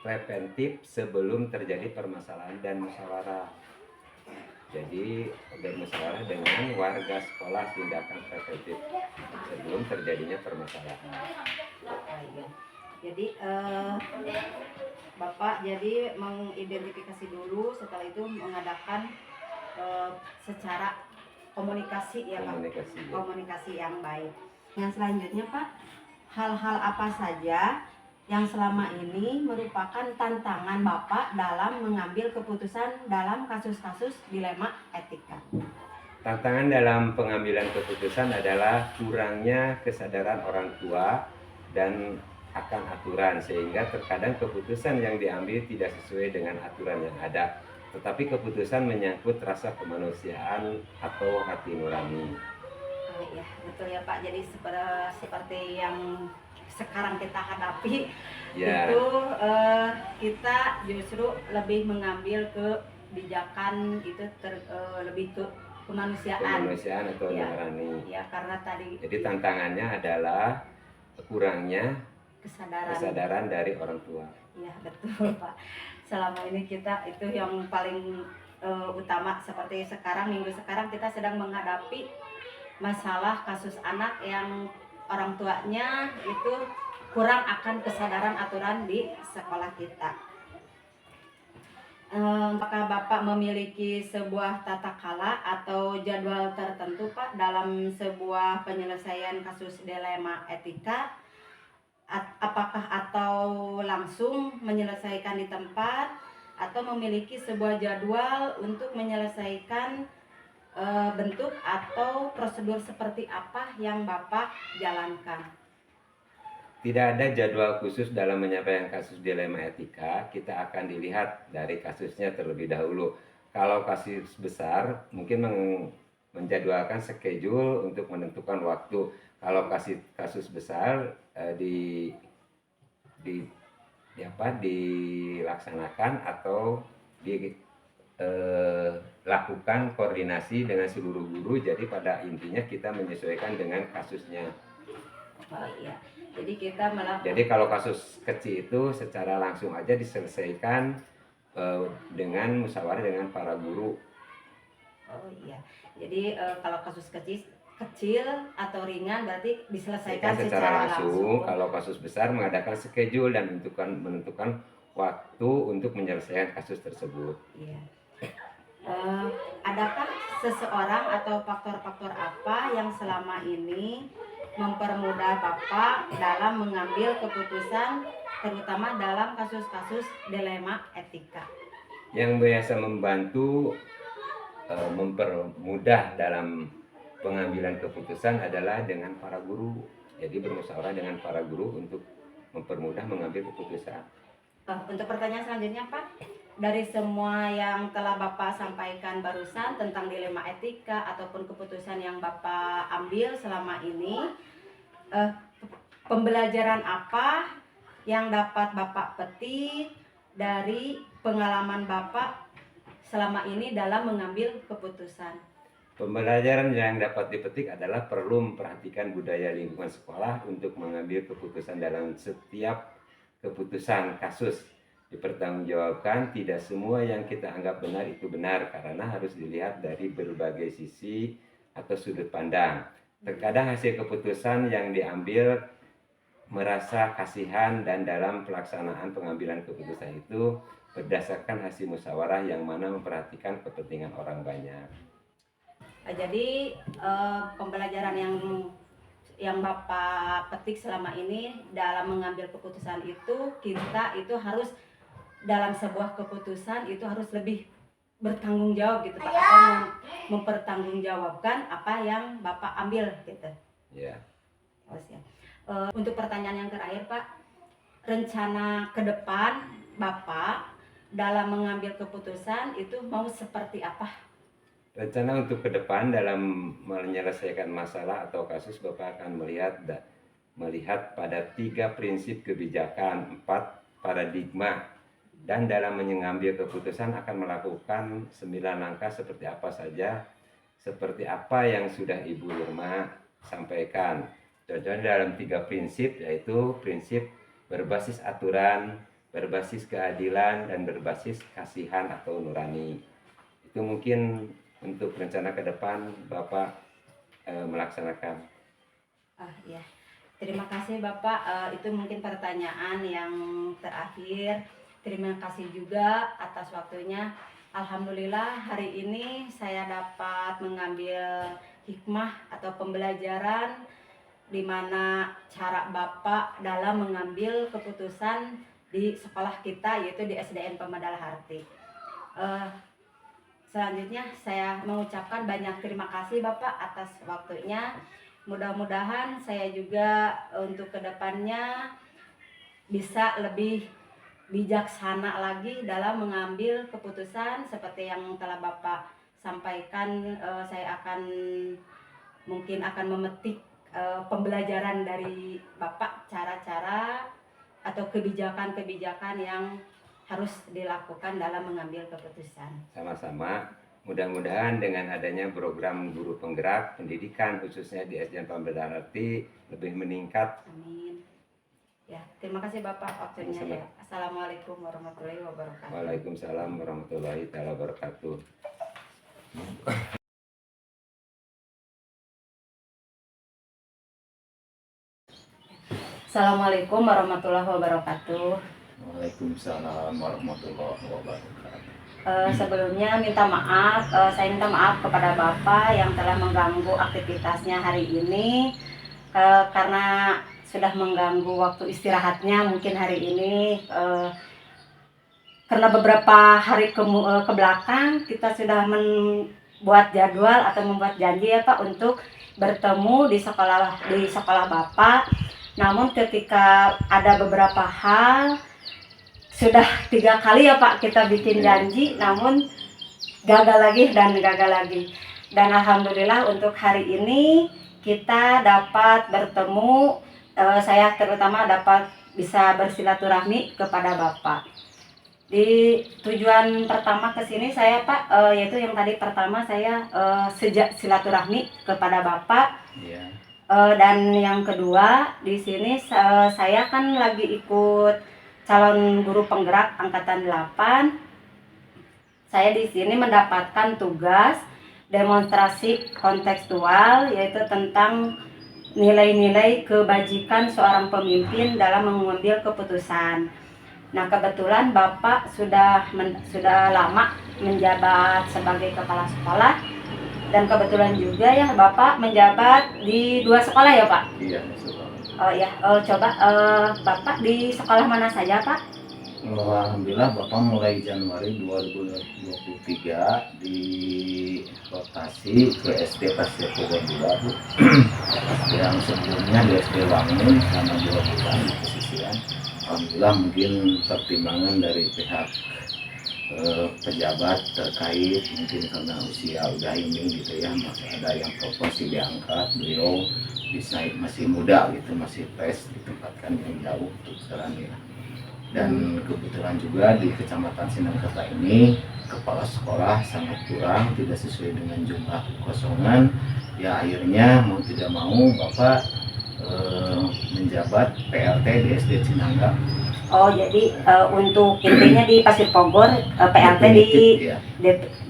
preventif sebelum terjadi permasalahan, dan musyawarah. Jadi bermusyawarah dengan warga sekolah, tindakan preventif sebelum terjadinya permasalahan. Jadi Bapak jadi mengidentifikasi dulu, setelah itu mengadakan secara komunikasi ya Pak, komunikasi yang baik. Yang selanjutnya Pak, hal-hal apa saja yang selama ini merupakan tantangan Bapak dalam mengambil keputusan dalam kasus-kasus dilema etika? Tantangan dalam pengambilan keputusan adalah kurangnya kesadaran orang tua dan akan aturan, sehingga terkadang keputusan yang diambil tidak sesuai dengan aturan yang ada, tetapi keputusan menyangkut rasa kemanusiaan atau hati nurani. Oh ya, betul ya Pak. Jadi seperti yang sekarang kita hadapi, Ya. itu kita justru lebih mengambil kebijakan itu lebih ke kemanusiaan Atau ya, nurani. ya, karena tadi jadi tantangannya adalah kurangnya kesadaran dari orang tua. Iya betul Pak. Selama ini kita itu yang paling utama, seperti minggu sekarang kita sedang menghadapi masalah kasus anak yang orang tuanya itu kurang akan kesadaran aturan di sekolah kita. Apakah Bapak memiliki sebuah tata kala atau jadwal tertentu Pak dalam sebuah penyelesaian kasus dilema etika? Apakah atau langsung menyelesaikan di tempat, atau memiliki sebuah jadwal untuk menyelesaikan bentuk atau prosedur seperti apa yang Bapak jalankan? Tidak ada jadwal khusus dalam menyampaikan kasus dilema etika. Kita akan dilihat dari kasusnya terlebih dahulu. Kalau kasus besar, mungkin menjadwalkan schedule untuk menentukan waktu. Kalau kasus besar dilaksanakan atau lakukan koordinasi dengan seluruh guru. Jadi pada intinya kita menyesuaikan dengan kasusnya. Oh iya. Jadi kalau kasus kecil itu secara langsung aja diselesaikan dengan musyawarah dengan para guru. Oh iya. Jadi kalau kasus kecil atau ringan berarti diselesaikan secara langsung. Kalau kasus besar mengadakan schedule dan menentukan waktu untuk menyelesaikan kasus tersebut. Iya. Adakah seseorang atau faktor-faktor apa yang selama ini mempermudah Bapak dalam mengambil keputusan, terutama dalam kasus-kasus dilema etika? Yang biasa membantu mempermudah dalam pengambilan keputusan adalah dengan para guru. Jadi bermusyawarah dengan para guru untuk mempermudah mengambil keputusan. Untuk pertanyaan selanjutnya Pak, dari semua yang telah Bapak sampaikan barusan tentang dilema etika ataupun keputusan yang Bapak ambil selama ini, pembelajaran apa yang dapat Bapak petik dari pengalaman Bapak selama ini dalam mengambil keputusan? Pembelajaran yang dapat dipetik adalah perlu memperhatikan budaya lingkungan sekolah untuk mengambil keputusan dalam setiap keputusan kasus. Dipertanggungjawabkan, tidak semua yang kita anggap benar itu benar karena harus dilihat dari berbagai sisi atau sudut pandang. Terkadang hasil keputusan yang diambil merasa kasihan dan dalam pelaksanaan pengambilan keputusan itu berdasarkan hasil musyawarah yang mana memperhatikan kepentingan orang banyak. Jadi pembelajaran yang Bapak petik selama ini dalam mengambil keputusan itu, kita itu harus dalam sebuah keputusan itu harus lebih bertanggung jawab gitu Pak, atau mempertanggungjawabkan apa yang Bapak ambil gitu. Ya. Untuk pertanyaan yang terakhir Pak, rencana ke depan Bapak dalam mengambil keputusan itu mau seperti apa? Rencana untuk ke depan dalam menyelesaikan masalah atau kasus, Bapak akan melihat pada 3 prinsip kebijakan, 4 paradigma, dan dalam mengambil keputusan akan melakukan 9 langkah seperti apa saja, seperti apa yang sudah Ibu Irma sampaikan. Contohnya dalam 3 prinsip, yaitu prinsip berbasis aturan, berbasis keadilan, dan berbasis kasihan atau nurani. Itu mungkin untuk rencana ke depan Bapak melaksanakan. Ya, terima kasih Bapak. Itu mungkin pertanyaan yang terakhir. Terima kasih juga atas waktunya. Alhamdulillah hari ini saya dapat mengambil hikmah atau pembelajaran di mana cara Bapak dalam mengambil keputusan di sekolah kita, yaitu di SDN Pemadal Harti. Selanjutnya saya mengucapkan banyak terima kasih Bapak atas waktunya. Mudah-mudahan saya juga untuk kedepannya bisa lebih bijaksana lagi dalam mengambil keputusan seperti yang telah Bapak sampaikan. Saya mungkin akan memetik pembelajaran dari Bapak, cara-cara atau kebijakan-kebijakan yang harus dilakukan dalam mengambil keputusan. Sama-sama. Mudah-mudahan dengan adanya program guru penggerak pendidikan khususnya di SDN Pemadal Harti lebih meningkat. Amin. Ya, terima kasih Bapak waktunya ya. Assalamualaikum warahmatullahi wabarakatuh. Waalaikumsalam warahmatullahi wabarakatuh. Assalamualaikum warahmatullahi wabarakatuh. Waalaikumsalam warahmatullahi wabarakatuh. Sebelumnya saya minta maaf kepada Bapak yang telah mengganggu aktivitasnya hari ini, karena sudah mengganggu waktu istirahatnya mungkin hari ini, karena beberapa hari ke belakang kita sudah membuat jadwal atau membuat janji ya Pak untuk bertemu di sekolah Bapak. Namun ketika ada beberapa hal, sudah 3 kali ya Pak kita bikin janji, namun gagal lagi. Dan alhamdulillah untuk hari ini kita dapat bertemu, saya terutama dapat bisa bersilaturahmi kepada Bapak. Di tujuan pertama ke sini saya Pak, yaitu yang tadi pertama saya sejak silaturahmi kepada Bapak. Iya. Dan yang kedua di sini saya kan lagi ikut calon guru penggerak angkatan 8. Saya di sini mendapatkan tugas demonstrasi kontekstual, yaitu tentang nilai-nilai kebajikan seorang pemimpin dalam mengambil keputusan. Nah, kebetulan Bapak sudah lama menjabat sebagai kepala sekolah, dan kebetulan juga ya Bapak menjabat di 2 sekolah ya Pak? Iya, sekolah. Oh ya, coba Bapak di sekolah mana saja Pak? Alhamdulillah Bapak mulai Januari 2023 di rotasi ke SD Pasir Bogor 2 Bu. Yang sebelumnya di SD Wangun selama 2 bulan di pesisian. Alhamdulillah mungkin pertimbangan dari pihak pejabat terkait mungkin karena usia udah ini gitu ya, masih ada yang proporsi diangkat, beliau bisa masih muda gitu, masih fresh, ditempatkan yang jauh untuk sekarang ya. Dan kebetulan juga di Kecamatan Sindangkerta ini kepala sekolah sangat kurang, tidak sesuai dengan jumlah kekosongan ya, akhirnya mau tidak mau Bapak menjabat PLT di SD Cinangga. Oh, jadi untuk intinya di Pasir Bogor, PLT ya.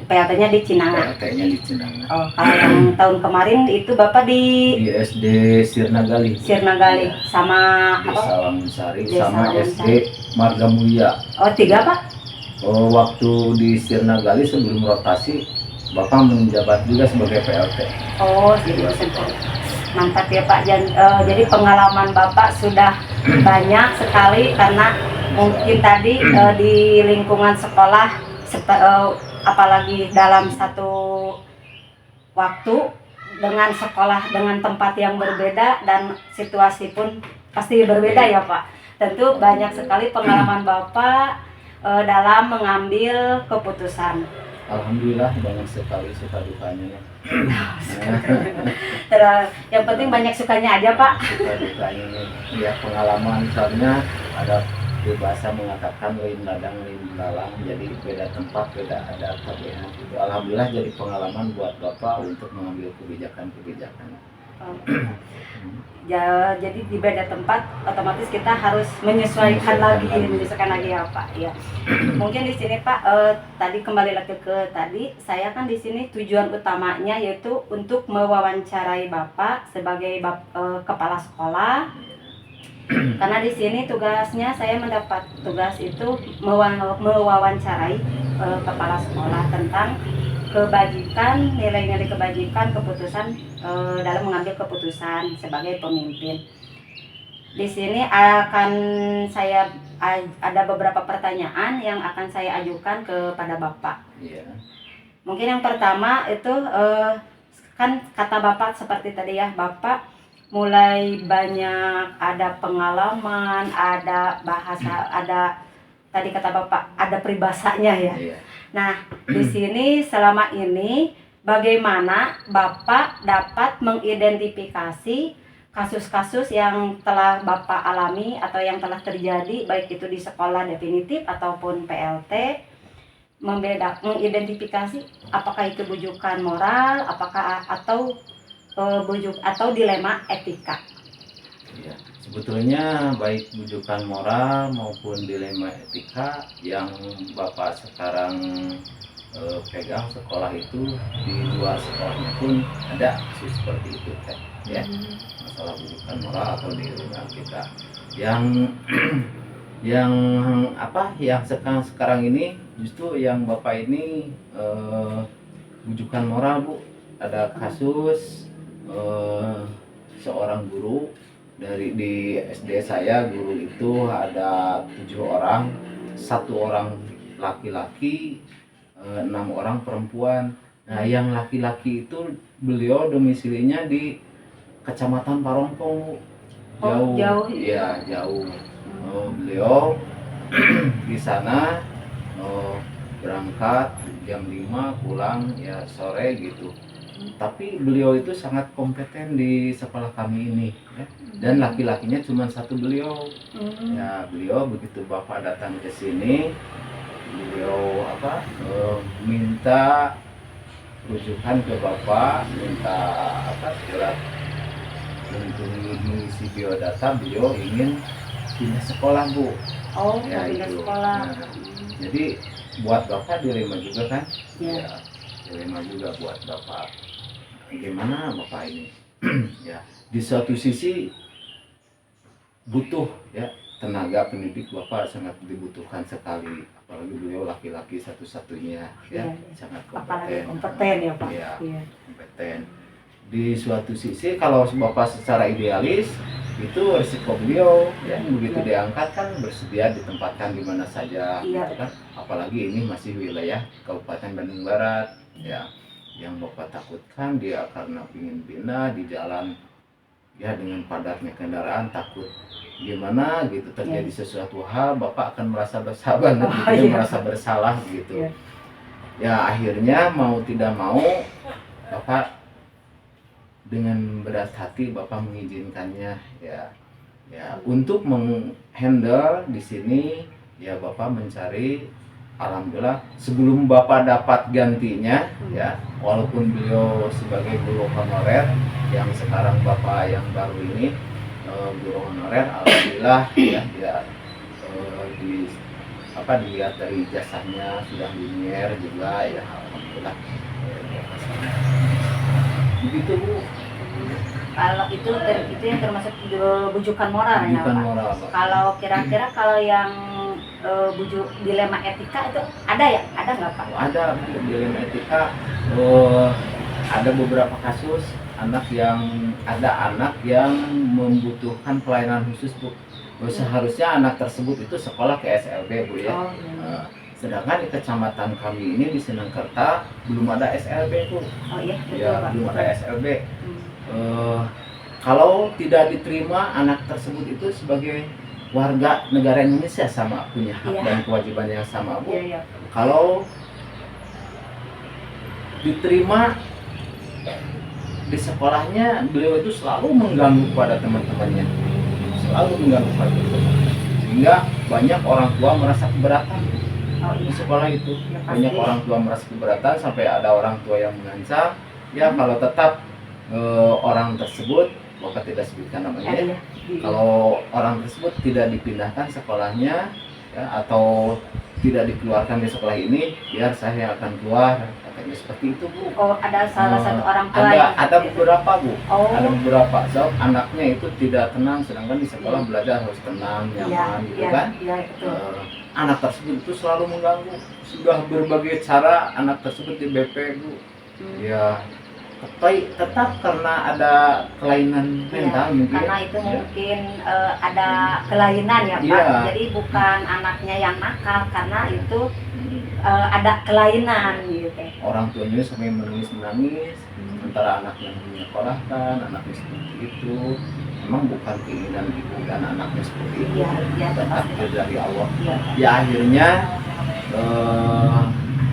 PLT-nya di Cinanga. PLT-nya di Cinanga. Oh, kalau yang tahun kemarin itu Bapak di SD Sirnagali. Sirnagali Ya. sama Desa apa? Lamunsari Desa sama Lamunsari. SD Marga Mulia. Oh, 3 Pak? Waktu di Sirnagali sebelum rotasi Bapak menjabat juga sebagai PLT. Oh, jadi sempat. Mantap ya Pak. Jadi pengalaman Bapak sudah banyak sekali karena mungkin tadi di lingkungan sekolah apalagi dalam satu waktu dengan sekolah dengan tempat yang berbeda dan situasi pun pasti berbeda ya Pak. Tentu banyak sekali pengalaman Bapak dalam mengambil keputusan. Alhamdulillah banyak sekali suka dukanya. Yang penting banyak sukanya aja Pak. Suka dukanya ya, pengalaman misalnya ada bahasa mengatakan lain ladang lain belalang, jadi beda tempat beda adat ya. Itu alhamdulillah jadi pengalaman buat Bapak untuk mengambil kebijakan-kebijakan. Ya, jadi di beda tempat otomatis kita harus menyesuaikan lagi ya Pak ya. Mungkin di sini Pak tadi kembali lagi ke tadi, saya kan di sini tujuan utamanya yaitu untuk mewawancarai Bapak sebagai kepala sekolah. Karena di sini tugasnya saya mendapat tugas itu mewawancarai kepala sekolah tentang kebajikan, nilai-nilai kebajikan, keputusan dalam mengambil keputusan sebagai pemimpin. Di sini akan saya ada beberapa pertanyaan yang akan saya ajukan kepada Bapak. Iya. Mungkin yang pertama itu kan kata Bapak seperti tadi ya, Bapak mulai banyak ada pengalaman, ada bahasa, ada tadi kata Bapak ada peribahasanya ya. Iya. Nah, di sini selama ini bagaimana Bapak dapat mengidentifikasi kasus-kasus yang telah Bapak alami atau yang telah terjadi baik itu di sekolah definitif ataupun PLT, mengidentifikasi apakah itu bujukan moral, apakah atau dilema etika. Ya, sebetulnya baik bujukan moral maupun dilema etika yang Bapak sekarang pegang sekolah itu, di luar sekolahnya pun ada kasus seperti itu kan, ya. Masalah bujukan moral atau dilema etika yang sekarang ini justru yang Bapak ini bujukan moral Bu. Ada kasus seorang guru di SD saya, guru itu ada 7 orang, 1 orang laki-laki, 6 orang perempuan. Nah, yang laki-laki itu beliau domisilinya di Kecamatan Parongpong, jauh. Ya, jauh. Beliau di sana berangkat jam 5, pulang ya sore gitu. Tapi beliau itu sangat kompeten di sekolah kami ini ya. Dan laki-lakinya cuma 1 beliau. Ya, beliau begitu Bapak datang ke sini, beliau minta rujukan ke Bapak, minta surat untuk mengisi biodata, beliau ingin pindah sekolah Bu. Oh, Ya, pindah itu. sekolah. Nah, jadi buat Bapak dilema juga kan? Ya. Dilema juga buat Bapak. Gimana Bapak ini? Ya, di suatu sisi butuh ya tenaga pendidik, Bapak sangat dibutuhkan sekali, apalagi beliau laki-laki satu-satunya ya, sangat Apalagi kompeten. kompeten ya Pak. Iya. Iya. Kompeten. Di suatu sisi kalau Bapak secara idealis itu risiko beliau ya, begitu diangkat kan bersedia ditempatkan di mana saja Iya. gitu kan, apalagi ini masih wilayah Kabupaten Bandung Barat ya. Yang Bapak takutkan dia karena ingin pindah di jalan ya dengan padatnya kendaraan, takut gimana gitu terjadi sesuatu hal, Bapak akan merasa bersalah gitu, iya. merasa bersalah gitu. Iya. Ya akhirnya mau tidak mau Bapak dengan berat hati Bapak mengizinkannya ya. Ya untuk menghandle di sini ya Bapak mencari, alhamdulillah sebelum Bapak dapat gantinya ya, walaupun beliau sebagai guru honorer yang sekarang Bapak yang baru ini guru honorer, alhamdulillah ya dia dilihat dari jasanya sudah linear juga ya, alhamdulillah. Begitu Bu. Kalau itu yang termasuk bujukan moral ya Bukan Pak. moral Pak. Kalau kira-kira kalau yang bujuk dilema etika itu ada ya? Ada nggak Pak? Ada dilema etika, ada beberapa kasus anak yang membutuhkan pelayanan khusus Bu. Seharusnya anak tersebut itu sekolah ke SLB Bu ya. Oh, iya. Sedangkan di kecamatan kami ini di Senengkerta belum ada SLB Bu. Oh iya, betul Ya Pak. belum ada SLB. Hmm. Kalau tidak diterima anak tersebut itu sebagai warga negara Indonesia sama punya hak Iya. dan kewajiban yang sama Bu. Iya, iya. Kalau diterima di sekolahnya, beliau itu selalu mengganggu pada teman-temannya, selalu mengganggu pada teman-temannya, sehingga banyak orang tua merasa keberatan Oh di iya. sekolah itu. Ya, pasti. Banyak orang tua merasa keberatan sampai ada orang tua yang mengancam ya kalau tetap orang tersebut, Bapak tidak sebutkan namanya ya, Iya. kalau orang tersebut tidak dipindahkan sekolahnya ya, atau tidak dikeluarkan di sekolah ini, biar saya yang akan keluar, katanya seperti itu Bu. Oh, ada salah satu orang tua ada yang ada beberapa Bu, Oh. ada beberapa. So anaknya itu tidak tenang, sedangkan di sekolah belajar harus tenang, Iya, nyaman gitu iya, kan. iya, betul. Anak tersebut itu selalu mengganggu, sudah berbagai cara anak tersebut di BP Bu. Hmm. Ya tetap karena ada kelainan mental Iya, mungkin. karena itu Ya. mungkin ada kelainan ya Pak. Iya. Jadi bukan anaknya yang nakal, karena itu ada kelainan gitu. Orang tuanya sampai menangis, sementara anaknya menyekolahkan, anaknya seperti itu. Memang bukan keinginan ibu dan anaknya seperti itu. Iya, iya, Takdir dari Allah. Iya. Ya akhirnya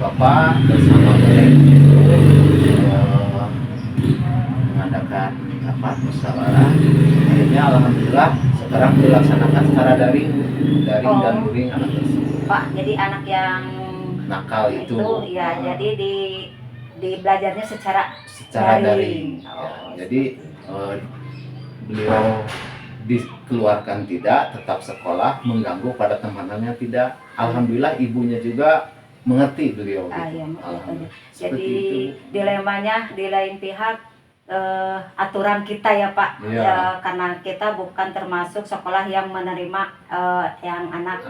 Bapak bersama Balai mengadakan musyawarah. Akhirnya alhamdulillah sekarang dilaksanakan secara daring dan Oh. luring anak tersebut. Pak, jadi anak yang Nakal itu ya, jadi di belajarnya secara daring. Ya, Oh, jadi beliau dikeluarkan tidak, tetap sekolah, mengganggu pada teman-temannya tidak. Alhamdulillah ibunya juga mengerti beliau. iya, Alhamdulillah. jadi Seperti itu. dilemanya di lain pihak aturan kita ya Pak. Iya. Ya, karena kita bukan termasuk sekolah yang menerima yang anak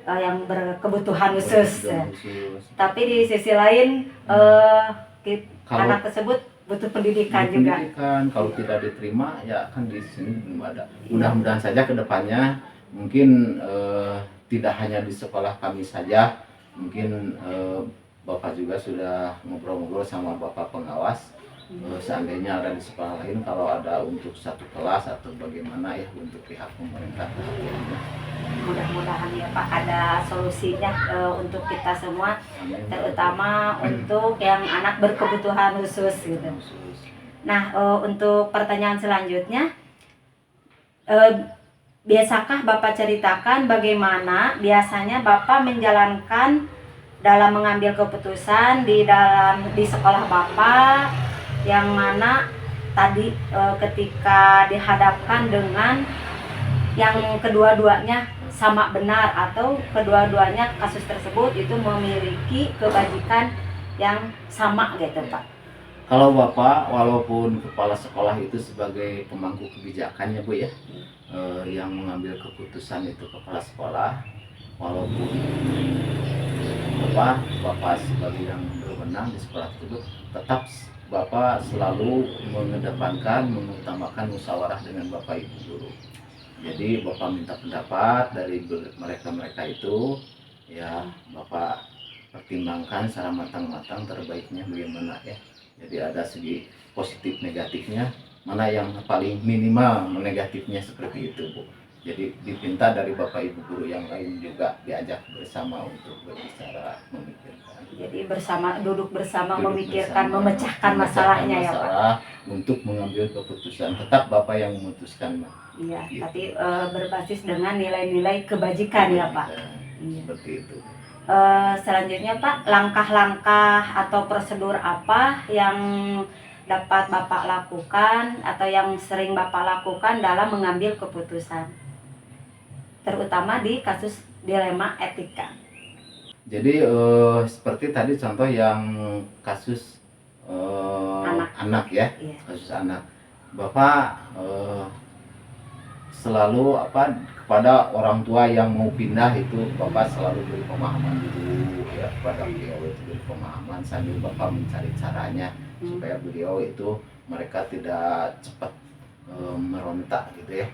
yang berkebutuhan khusus. Khusus. Tapi di sisi lain Kalau- anak tersebut butuh pendidikan Di juga. pendidikan, kalau tidak diterima ya kan di sini belum ada. Mudah-mudahan saja ke depannya mungkin tidak hanya di sekolah kami saja, mungkin Bapak juga sudah ngobrol-ngobrol sama Bapak pengawas. Seandainya ada di sekolah lain, kalau ada untuk satu kelas atau bagaimana ya untuk pihak pemerintah. Mudah-mudahan ya Pak ada solusinya untuk kita semua, Amin. terutama untuk yang anak berkebutuhan khusus gitu. Nah, untuk pertanyaan selanjutnya, biasakah Bapak ceritakan bagaimana biasanya Bapak menjalankan dalam mengambil keputusan di sekolah Bapak, yang mana tadi ketika dihadapkan dengan yang kedua-duanya sama benar atau kedua-duanya kasus tersebut itu memiliki kebajikan yang sama gitu Pak. Kalau Bapak, walaupun kepala sekolah itu sebagai pemangku kebijakannya Bu ya, yang mengambil keputusan itu kepala sekolah, walaupun Bapak sebagai yang berwenang di sekolah tersebut, tetap Bapak selalu mengedepankan, mengutamakan musyawarah dengan Bapak Ibu guru. Jadi Bapak minta pendapat dari mereka-mereka itu, ya Bapak pertimbangkan secara matang-matang terbaiknya bagaimana ya. Jadi ada segi positif negatifnya, mana yang paling minimal negatifnya seperti itu Bu. Jadi dipinta dari Bapak Ibu guru yang lain juga diajak bersama untuk berbicara, memikirkan. Jadi duduk bersama Duduk memikirkan, bersama, memecahkan masalahnya ya Pak. masalah untuk mengambil keputusan. Tetap Bapak yang memutuskan, Mak. Iya, Gitu. tapi berbasis dengan nilai-nilai kebajikan ya Pak. Iya. Seperti itu. Selanjutnya Pak, langkah-langkah atau prosedur apa yang dapat Bapak lakukan atau yang sering Bapak lakukan dalam mengambil keputusan, terutama di kasus dilema etika? Jadi seperti tadi contoh yang kasus anak ya, Iya. kasus anak. Bapak selalu kepada orang tua yang mau pindah itu Bapak selalu beri pemahaman dulu ya, kepada beliau itu beri pemahaman sambil Bapak mencari caranya supaya beliau itu mereka tidak cepat merontak gitu ya.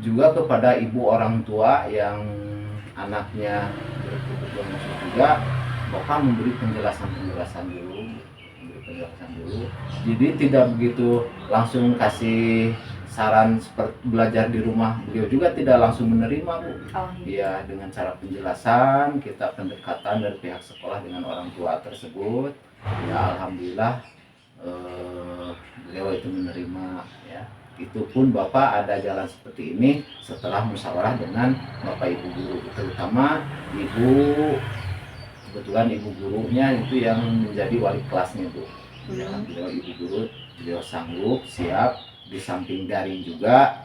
Juga kepada ibu orang tua yang anaknya berkebutuhan khusus juga, Bapak memberi penjelasan dulu. Jadi tidak begitu langsung kasih saran seperti belajar di rumah, beliau juga tidak langsung menerima Bu. Oh, iya. Ya, dengan cara penjelasan, kita pendekatan dari pihak sekolah dengan orang tua tersebut, ya alhamdulillah beliau itu menerima ya. Itu pun Bapak ada jalan seperti ini setelah musyawarah dengan Bapak Ibu guru, terutama kebetulan ibu gurunya itu yang menjadi wali kelasnya Bu. Ya, beliau ibu guru, beliau sanggup, siap, di samping daring juga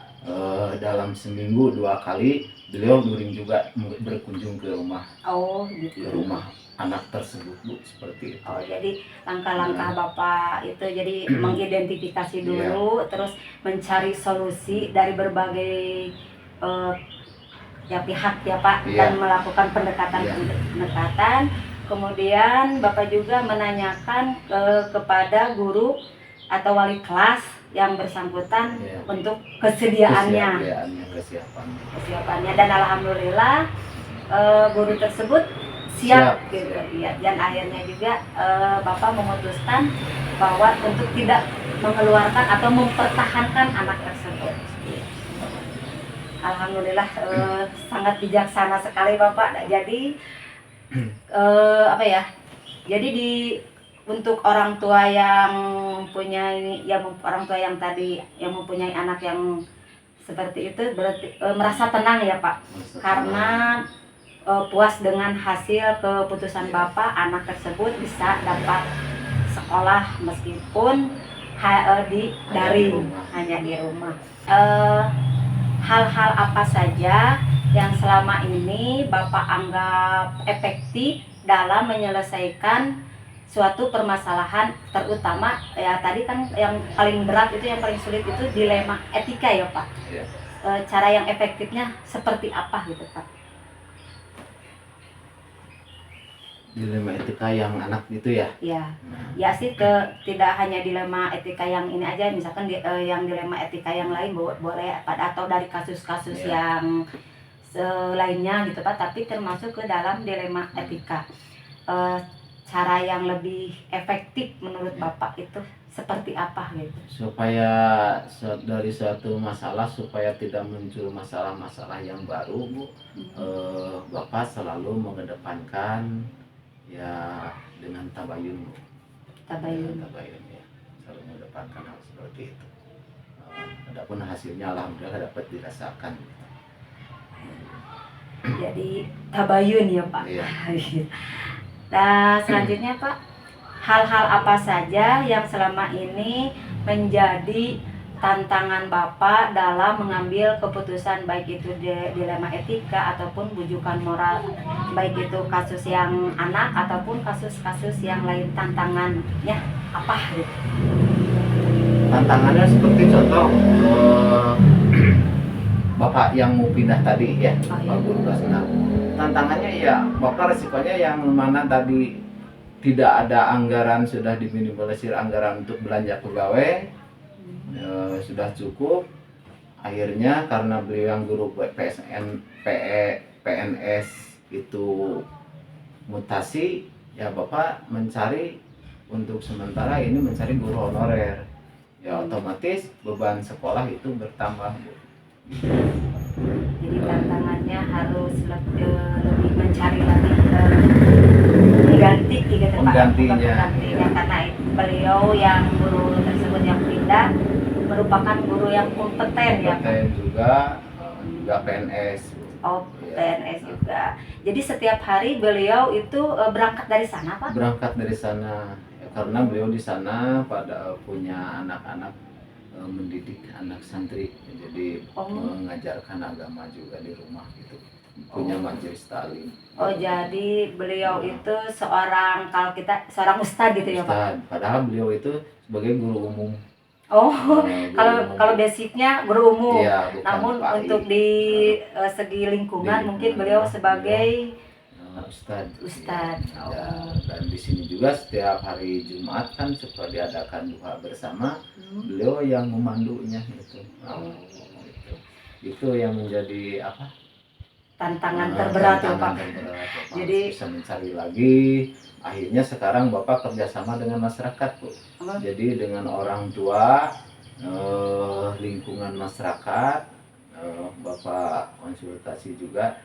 dalam seminggu 2 kali beliau luring juga berkunjung ke rumah. Oh gitu. Ke rumah anak tersebut Bu, seperti itu. Oh, jadi langkah-langkah Bapak itu jadi mengidentifikasi dulu, terus mencari solusi dari berbagai ya pihak ya Pak, dan melakukan pendekatan. Kemudian Bapak juga menanyakan kepada guru atau wali kelas yang bersangkutan untuk kesiapannya, dan alhamdulillah guru tersebut siap gitu ya. Dan akhirnya juga Bapak memutuskan bahwa untuk tidak mengeluarkan atau mempertahankan anak tersebut. Alhamdulillah sangat bijaksana sekali Bapak. Jadi jadi untuk orang tua yang orang tua yang tadi yang mempunyai anak yang seperti itu berarti merasa tenang ya Pak, karena puas dengan hasil keputusan Bapak, anak tersebut bisa dapat sekolah meskipun di daring, hanya di rumah. Hal-hal apa saja yang selama ini Bapak anggap efektif dalam menyelesaikan suatu permasalahan, terutama ya tadi kan yang paling berat itu, yang paling sulit itu dilema etika ya Pak. Ya. Cara yang efektifnya seperti apa gitu Pak? Dilema etika yang anak itu ya? Ya, ya sih tidak hanya dilema etika yang ini aja, misalkan yang dilema etika yang lain boleh atau dari kasus-kasus yang lainnya gitu Pak, tapi termasuk ke dalam dilema etika. Cara yang lebih efektif menurut Bapak itu seperti apa gitu? Supaya dari suatu masalah supaya tidak muncul masalah-masalah yang baru Bu, Bapak selalu mengedepankan ya dengan tabayun Bu. Tabayun ya, selalu mengedepankan hal seperti itu. Adapun hasilnya alhamdulillah dapat dirasakan. Jadi tabayun ya Pak. Iya. Nah, selanjutnya Pak, hal-hal apa saja yang selama ini menjadi tantangan Bapak dalam mengambil keputusan, baik itu dilema etika ataupun bujukan moral, baik itu kasus yang anak ataupun kasus-kasus yang lain, tantangannya apa gitu? Tantangannya seperti contoh Bapak yang mau pindah tadi ya, Pak Guru Basna. Tantangannya ya Bapak resikonya yang mana tadi tidak ada anggaran, sudah diminimalisir anggaran untuk belanja pegawai, sudah cukup. Akhirnya karena beliau yang guru PNS itu mutasi, ya Bapak mencari untuk sementara ini mencari guru honorer. Ya otomatis beban sekolah itu bertambah, Bu. Jadi tantangannya harus lebih mencari lagi menggantinya karena itu beliau yang guru tersebut yang pindah merupakan guru yang kompeten ya. Kompeten juga PNS. Oh, Ya. PNS juga. Jadi setiap hari beliau itu berangkat dari sana, Pak? Berangkat dari sana ya, karena beliau di sana pada punya anak-anak, mendidik anak santri, jadi mengajarkan agama juga di rumah gitu, punya majelis taklim. Oh, jadi beliau itu seorang, kalau kita seorang ustadz gitu ya, Pak? Ustadz, padahal beliau itu sebagai guru umum. Oh, kalau basicnya guru umum. Iya, namun PAI. untuk di segi lingkungan mungkin beliau sebagai Ustadz. Ya, dan di sini juga setiap hari Jumat kan suka diadakan duha bersama, beliau yang memandunya gitu. Gitu. Itu yang menjadi apa? Tantangan terberat ya, Pak. Jadi bisa mencari lagi. Akhirnya sekarang Bapak kerjasama dengan masyarakat, Bu. Jadi dengan orang tua, lingkungan masyarakat, Bapak konsultasi juga,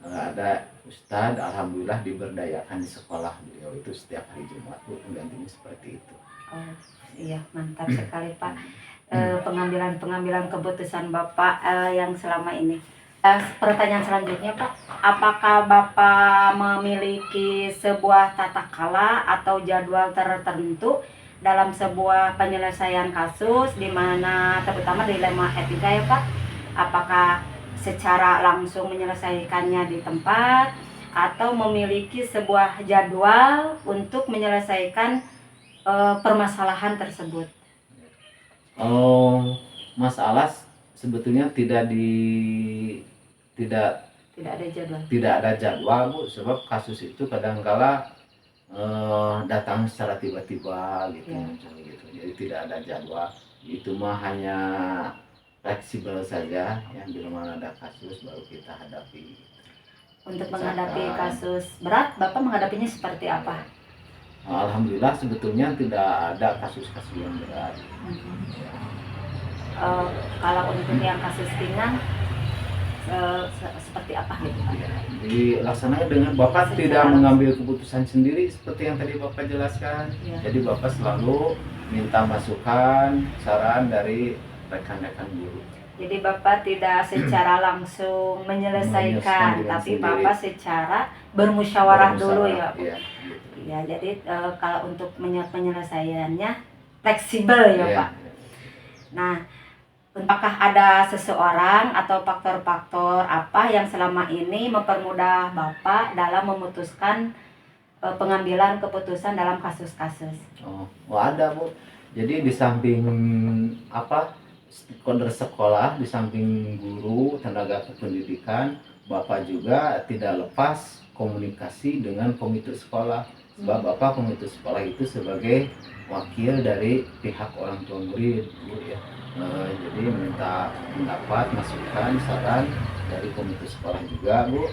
ada Ustadz, alhamdulillah diberdayakan di sekolah beliau itu setiap hari Jumat, Bu, penggantinya seperti itu. Oh iya, mantap sekali, Pak. Pengambilan keputusan Bapak yang selama ini. Pertanyaan selanjutnya, Pak, apakah Bapak memiliki sebuah tata kala atau jadwal tertentu dalam sebuah penyelesaian kasus, di mana terutama dilema etika ya, Pak? Apakah secara langsung menyelesaikannya di tempat atau memiliki sebuah jadwal untuk menyelesaikan permasalahan tersebut? Masalah sebetulnya tidak ada jadwal, Bu, sebab kasus itu kadangkala datang secara tiba-tiba gitu, muncul gitu. Jadi tidak ada jadwal, itu mah hanya fleksibel saja, yang bila mana ada kasus baru kita hadapi. Untuk menghadapi kasus berat, Bapak menghadapinya seperti apa? Alhamdulillah sebetulnya tidak ada kasus-kasus yang berat. Kalau untuk yang kasus ringan seperti apa gitu, Pak? Dilaksanakan dengan Bapak tidak mengambil keputusan sendiri seperti yang tadi Bapak jelaskan. Jadi Bapak selalu minta masukan, saran dari rekan-rekan guru. Jadi Bapak tidak secara langsung menyelesaikan, tapi sendiri. Bapak secara bermusyawarah dulu ya, Bu. Iya, Ya, jadi kalau untuk penyelesaiannya fleksibel ya, Pak. Nah, apakah ada seseorang atau faktor-faktor apa yang selama ini mempermudah Bapak dalam memutuskan pengambilan keputusan dalam kasus-kasus? Ada, Bu. Jadi di samping stakeholder sekolah, di samping guru, tenaga kependidikan, Bapak juga tidak lepas komunikasi dengan komite sekolah. Sebab Bapak komite sekolah itu sebagai wakil dari pihak orang tua murid, Bu, ya. Jadi minta pendapat, masukan, saran dari komite sekolah juga, Bu.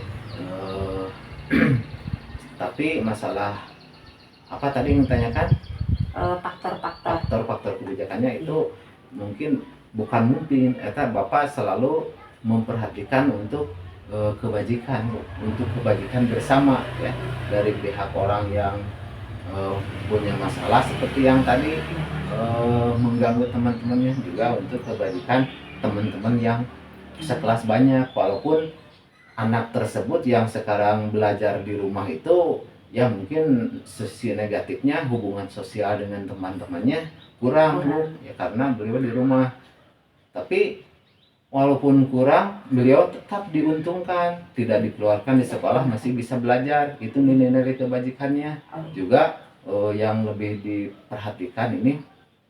Tapi masalah apa tadi yang ditanyakan? Faktor-faktor kebijakannya itu mungkin Bapak selalu memperhatikan untuk kebajikan, untuk kebajikan bersama ya, dari pihak orang yang punya masalah seperti yang tadi mengganggu teman-temannya, juga untuk kebajikan teman-teman yang sekelas banyak, walaupun anak tersebut yang sekarang belajar di rumah itu ya mungkin sisi negatifnya hubungan sosial dengan teman-temannya kurang, Bu, ya karena beliau di rumah. Tapi walaupun kurang, beliau tetap diuntungkan, tidak dikeluarkan di sekolah, masih bisa belajar. Itu nilai-nilai kebajikannya. Juga yang lebih diperhatikan ini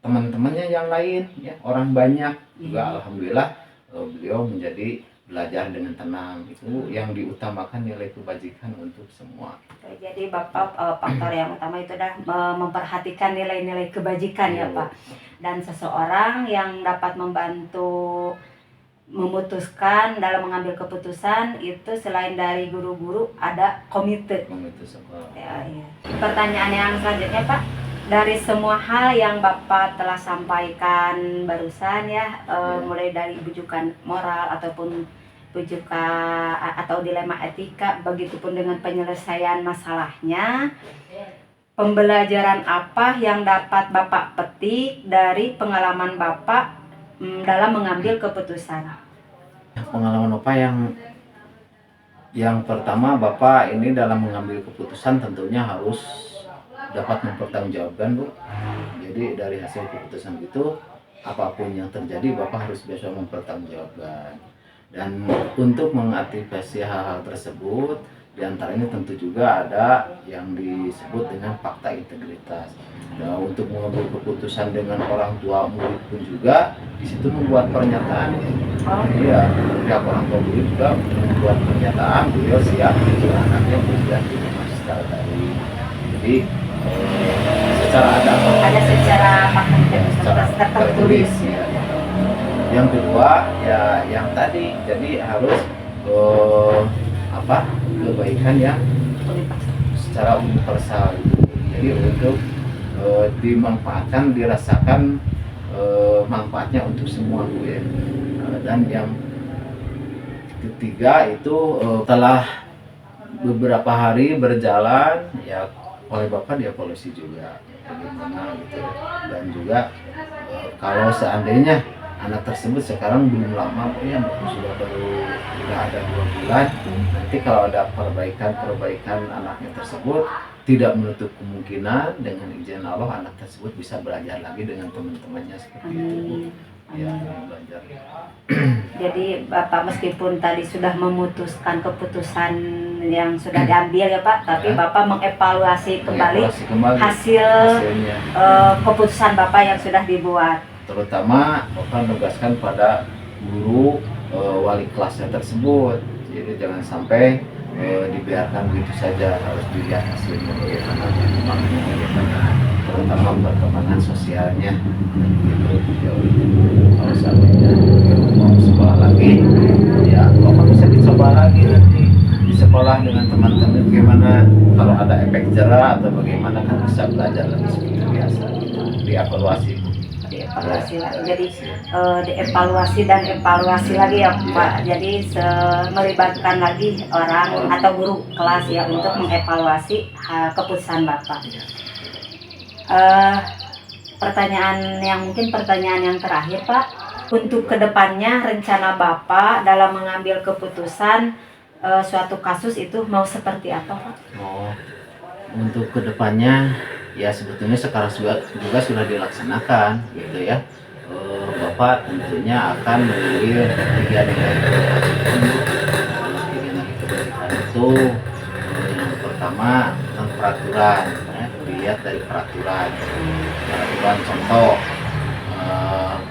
teman-temannya yang lain, ya orang banyak juga. Alhamdulillah beliau menjadi belajar dengan tenang. Itu yang diutamakan nilai kebajikan untuk semua. Jadi Bapak faktor yang utama itu adalah memperhatikan nilai-nilai kebajikan ya Pak. Dan seseorang yang dapat membantu memutuskan dalam mengambil keputusan itu selain dari guru-guru ada komite. Komite sekolah. Ya, iya. Pertanyaan yang selanjutnya Pak, dari semua hal yang Bapak telah sampaikan barusan ya, mulai dari bujukan moral ataupun bujukan atau dilema etika, begitupun dengan penyelesaian masalahnya, pembelajaran apa yang dapat Bapak petik dari pengalaman Bapak dalam mengambil keputusan? Pengalaman Bapak yang pertama, Bapak ini dalam mengambil keputusan tentunya harus dapat mempertanggungjawabkan, Bu. Jadi dari hasil keputusan itu apapun yang terjadi Bapak harus bisa mempertanggungjawabkan. Dan untuk mengantisipasi hal-hal tersebut, diantaranya tentu juga ada yang disebut dengan fakta integritas. Nah, untuk mengambil keputusan dengan orang tua murid pun juga di situ membuat pernyataan. Iya, pihak orang tua murid juga membuat pernyataan beliau siap untuk anaknya belajar di rumah secara daring. Jadi secara ada secara tertulis. Ya. Yang kedua ya yang tadi, jadi harus kebaikan yang secara universal. Jadi untuk dimanfaatkan, dirasakan manfaatnya untuk semua, Bu ya. Dan yang ketiga itu setelah beberapa hari berjalan ya oleh Bapak dievaluasi juga bagaimana gitu. Dan juga kalau seandainya anak tersebut sekarang belum lama ya, sudah ada 2 bulan, nanti kalau ada perbaikan anaknya tersebut, tidak menutup kemungkinan dengan izin Allah anak tersebut bisa belajar lagi dengan teman-temannya seperti itu. Ya, belajar. Jadi Bapak meskipun tadi sudah memutuskan keputusan yang sudah diambil ya Pak, tapi Bapak mengevaluasi kembali hasilnya. Keputusan Bapak yang sudah dibuat. Terutama Bapak menegaskan pada guru wali kelasnya tersebut. Jadi jangan sampai dibiarkan begitu saja, harus dilihat hasilnya bagaimana, terutama perkembangan sosialnya. Kalau seandainya mau sekolah lagi, ya Bapak bisa dicoba lagi nanti di sekolah dengan teman-teman, bagaimana kalau ada efek jerah atau bagaimana kan bisa belajar lagi seperti biasa. Dievaluasi. Dievaluasi lagi. Jadi dievaluasi dan evaluasi lagi ya Pak. Jadi melibatkan lagi orang atau guru kelas ya untuk mengevaluasi keputusan Bapak. Pertanyaan yang terakhir Pak, untuk kedepannya rencana Bapak dalam mengambil keputusan suatu kasus itu mau seperti apa Pak? Untuk kedepannya ya sebetulnya sekarang juga sudah dilaksanakan gitu ya. Bapak tentunya akan mengambil 3 nilai kebajikan itu. Yang pertama tentang peraturan, ya, dilihat dari peraturan contoh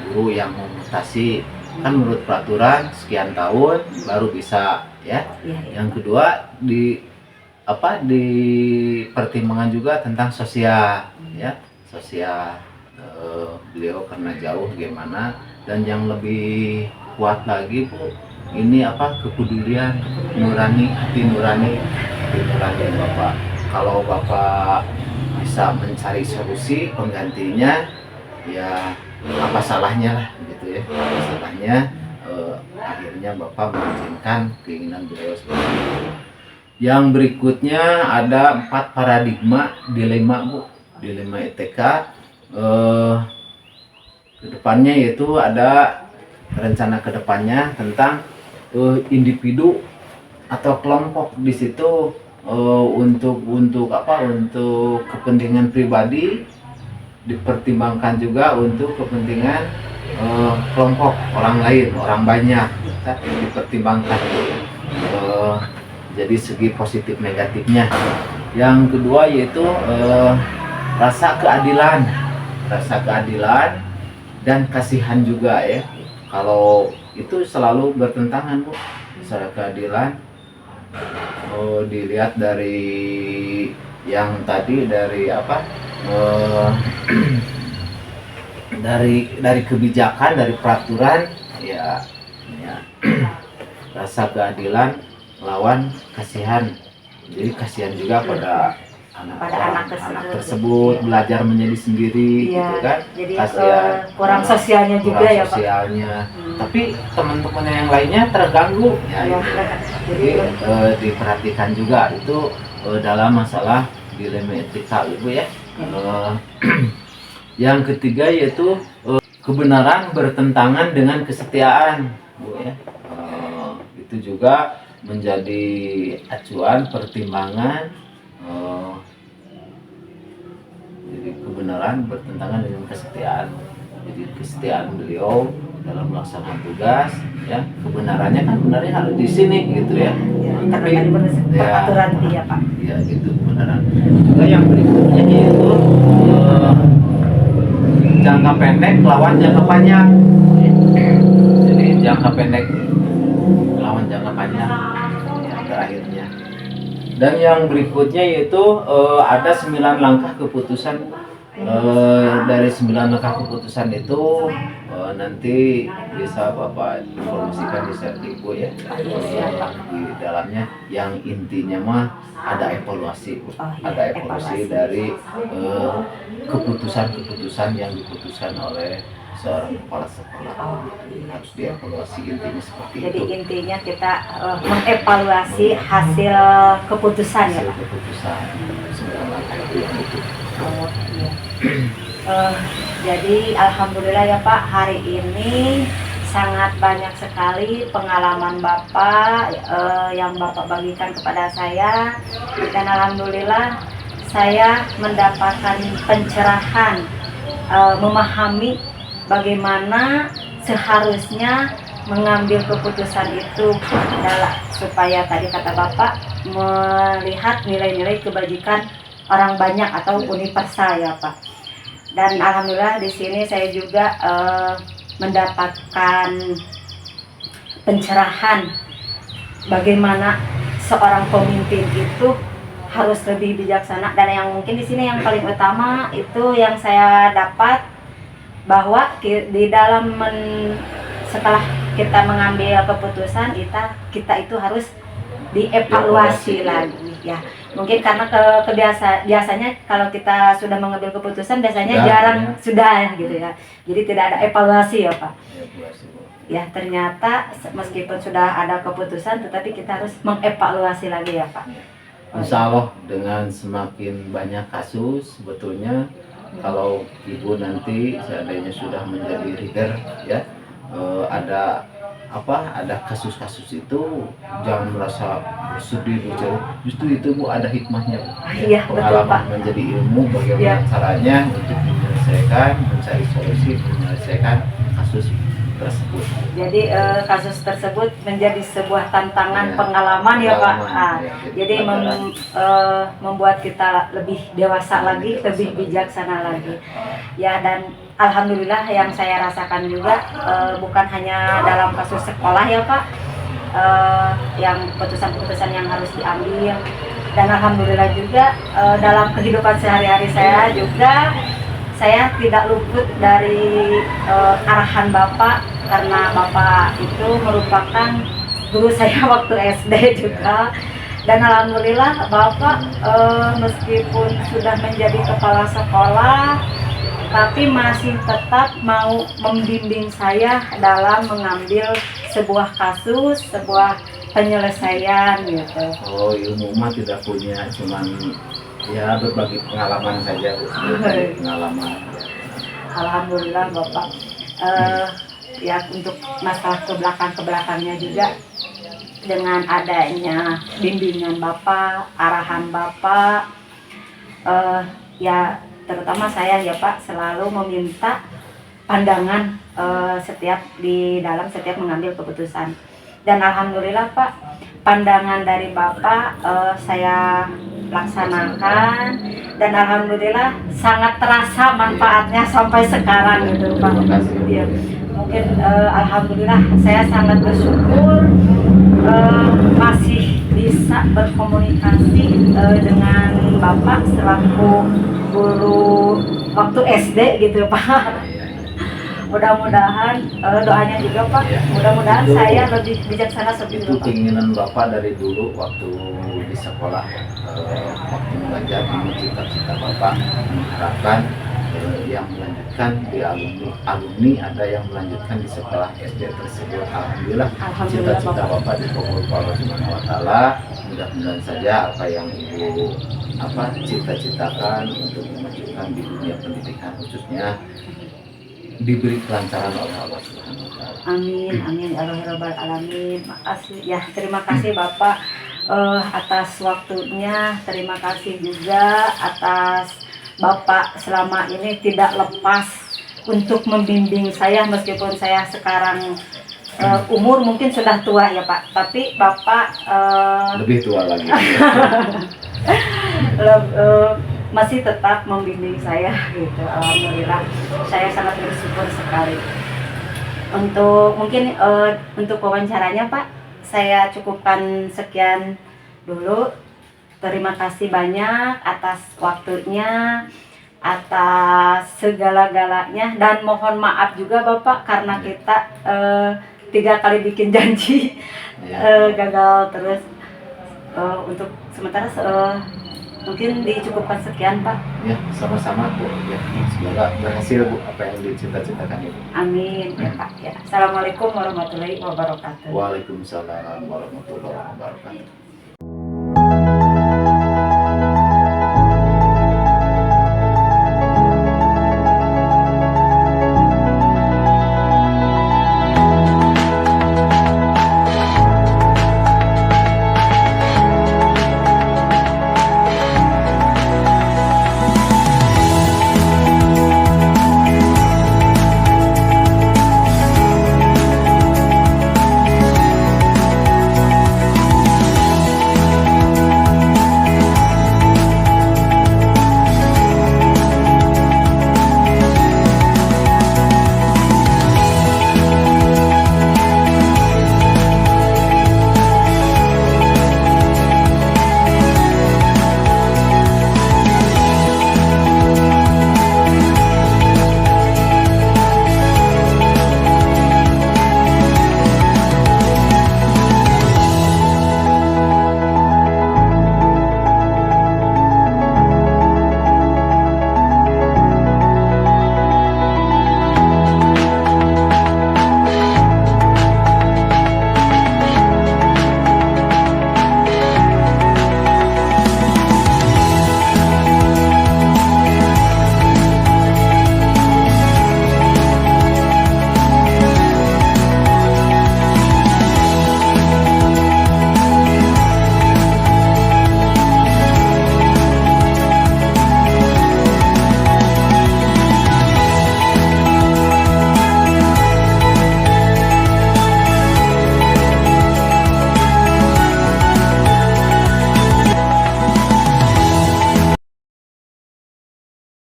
guru yang memutasi kan menurut peraturan sekian tahun baru bisa ya. Yang kedua di pertimbangan juga tentang sosial ya, sosial beliau karena jauh gimana. Dan yang lebih kuat lagi Bu, ini kepedulian hati nurani Bapak. Kalau Bapak bisa mencari solusi penggantinya, ya apa salahnya lah gitu ya. Apa salahnya akhirnya Bapak mengizinkan keinginan beliau seperti itu. Yang berikutnya ada 4 paradigma dilema Bu, dilema etika. Kedepannya yaitu ada rencana kedepannya tentang individu atau kelompok. Di situ untuk kepentingan pribadi, dipertimbangkan juga untuk kepentingan kelompok orang lain, orang banyak, dipertimbangkan. Jadi segi positif negatifnya. Yang kedua yaitu rasa keadilan dan kasihan juga ya. Kalau itu selalu bertentangan Bu. Secara keadilan dilihat dari yang tadi dari apa dari kebijakan, dari peraturan, ya, ya rasa keadilan lawan kasihan. Jadi kasihan juga pada anak tersebut belajar menjadi sendiri, Iya, gitu kan. jadi Kasihan, kurang sosialnya juga kurang ya Pak. sosialnya. Tapi teman-temannya yang lainnya terganggu, ya. Iya. Gitu. Jadi Jadi diperhatikan juga itu dalam masalah dilema etika, Ibu ya. Yang ketiga yaitu kebenaran bertentangan dengan kesetiaan, Bu ya. Itu juga menjadi acuan pertimbangan. Jadi kebenaran bertentangan dengan kesetiaan. Jadi kesetiaan beliau dalam melaksanakan tugas, ya kebenarannya kan benarnya harus di sini gitu ya. karena tadi peraturan dia Pak. Ya gitu kebenaran. Juga yang berikutnya yaitu jangka pendek lawan jangka panjang. Jadi jangka pendek lawan jangka panjang yang terakhirnya. Dan yang berikutnya yaitu ada 9 langkah keputusan. Dari 9 langkah keputusan itu nanti bisa Bapak informasikan di Sertiku ya. Di dalamnya yang intinya mah ada evaluasi, ada evaluasi dari keputusan-keputusan yang diputuskan oleh seorang kepala sekolah. Harus dievaluasi, intinya seperti Jadi itu. intinya kita mengevaluasi hasil keputusan ya Hasil Pak. keputusan 9 langkah itu yang itu. Oh, iya. Jadi alhamdulillah ya Pak, hari ini sangat banyak sekali pengalaman Bapak yang Bapak bagikan kepada saya, dan alhamdulillah saya mendapatkan pencerahan, memahami bagaimana seharusnya mengambil keputusan itu supaya tadi kata Bapak melihat nilai-nilai kebajikan orang banyak atau universal ya Pak. Dan alhamdulillah di sini saya juga mendapatkan pencerahan bagaimana seorang pemimpin itu harus lebih bijaksana, dan yang mungkin di sini yang paling utama itu yang saya dapat bahwa di dalam setelah kita mengambil keputusan kita itu harus dievaluasi lagi ya. Mungkin karena biasanya kalau kita sudah mengambil keputusan biasanya sudah gitu ya. Jadi tidak ada evaluasi ya Pak. Ya ternyata meskipun sudah ada keputusan tetapi kita harus mengevaluasi lagi ya Pak. Insya Allah dengan semakin banyak kasus sebetulnya kalau Ibu nanti seandainya sudah menjadi leader ya, ada kasus-kasus itu jangan merasa sedih justru itu Bu ada hikmahnya Bu. Iya, betul, Pak. Menjadi ilmu bagaimana caranya untuk menyelesaikan, mencari solusi menyelesaikan kasus tersebut. Jadi kasus tersebut menjadi sebuah tantangan Ya, pengalaman ya Pak. ya, Jadi membuat kita lebih dewasa lagi, lebih bijaksana lagi. Ya, dan alhamdulillah yang saya rasakan juga bukan hanya dalam kasus sekolah ya Pak, yang keputusan-keputusan yang harus diambil, dan alhamdulillah juga dalam kehidupan sehari-hari saya juga saya tidak luput dari arahan Bapak, karena Bapak itu merupakan guru saya waktu SD juga. Dan alhamdulillah Bapak meskipun sudah menjadi kepala sekolah tapi masih tetap mau membimbing saya dalam mengambil sebuah kasus, sebuah penyelesaian gitu. Oh, ilmu mah tidak punya, cuman ya berbagi pengalaman saja, berbagi pengalaman. Alhamdulillah Bapak. Ya untuk masalah kebelakangnya juga dengan adanya bimbingan Bapak, arahan Bapak, ya terutama saya ya Pak selalu meminta pandangan di dalam setiap mengambil keputusan. Dan alhamdulillah Pak, pandangan dari Bapak saya laksanakan, dan alhamdulillah sangat terasa manfaatnya sampai sekarang gitu Pak. Terima kasih. Ya. mungkin alhamdulillah saya sangat bersyukur masih bisa berkomunikasi dengan Bapak selaku guru waktu SD gitu Pak. Mudah-mudahan doanya juga Pak, mudah-mudahan saya lebih bijaksana seperti Itu itu Pak. keinginan Bapak dari dulu waktu di sekolah, waktu belajar, ini cita-cita Bapak mengharapkan yang melanjutkan di alumni ada yang melanjutkan di sekolah SD tersebut. Alhamdulillah, Alhamdulillah, cita-cita Bapak. Bapak dikabul Allah Subhanahu wa taala. Mudah-mudahan saja apa yang Ibu cita-citakan untuk memajukan di dunia pendidikan khususnya diberi kelancaran oleh Allah Subhanahu wa taala. Amin, amin ya Rabbal alamin. Makasih ya, terima kasih Bapak atas waktunya. Terima kasih juga atas Bapak selama ini tidak lepas untuk membimbing saya meskipun saya sekarang umur mungkin sudah tua ya Pak. Tapi Bapak Lebih tua lagi. masih tetap membimbing saya gitu. Alhamdulillah, saya sangat bersyukur sekali. Untuk mungkin untuk wawancaranya Pak, saya cukupkan sekian dulu. Terima kasih banyak atas waktunya, atas segala-galanya, dan mohon maaf juga Bapak karena kita 3 kali bikin janji gagal terus. Untuk sementara mungkin dicukupkan sekian Pak. Ya, sama-sama Bu. Ya, semoga berhasil Bu apa yang dicita-citakan Ibu. Amin ya Pak. Ya. Assalamualaikum warahmatullahi wabarakatuh. Waalaikumsalam warahmatullahi wabarakatuh.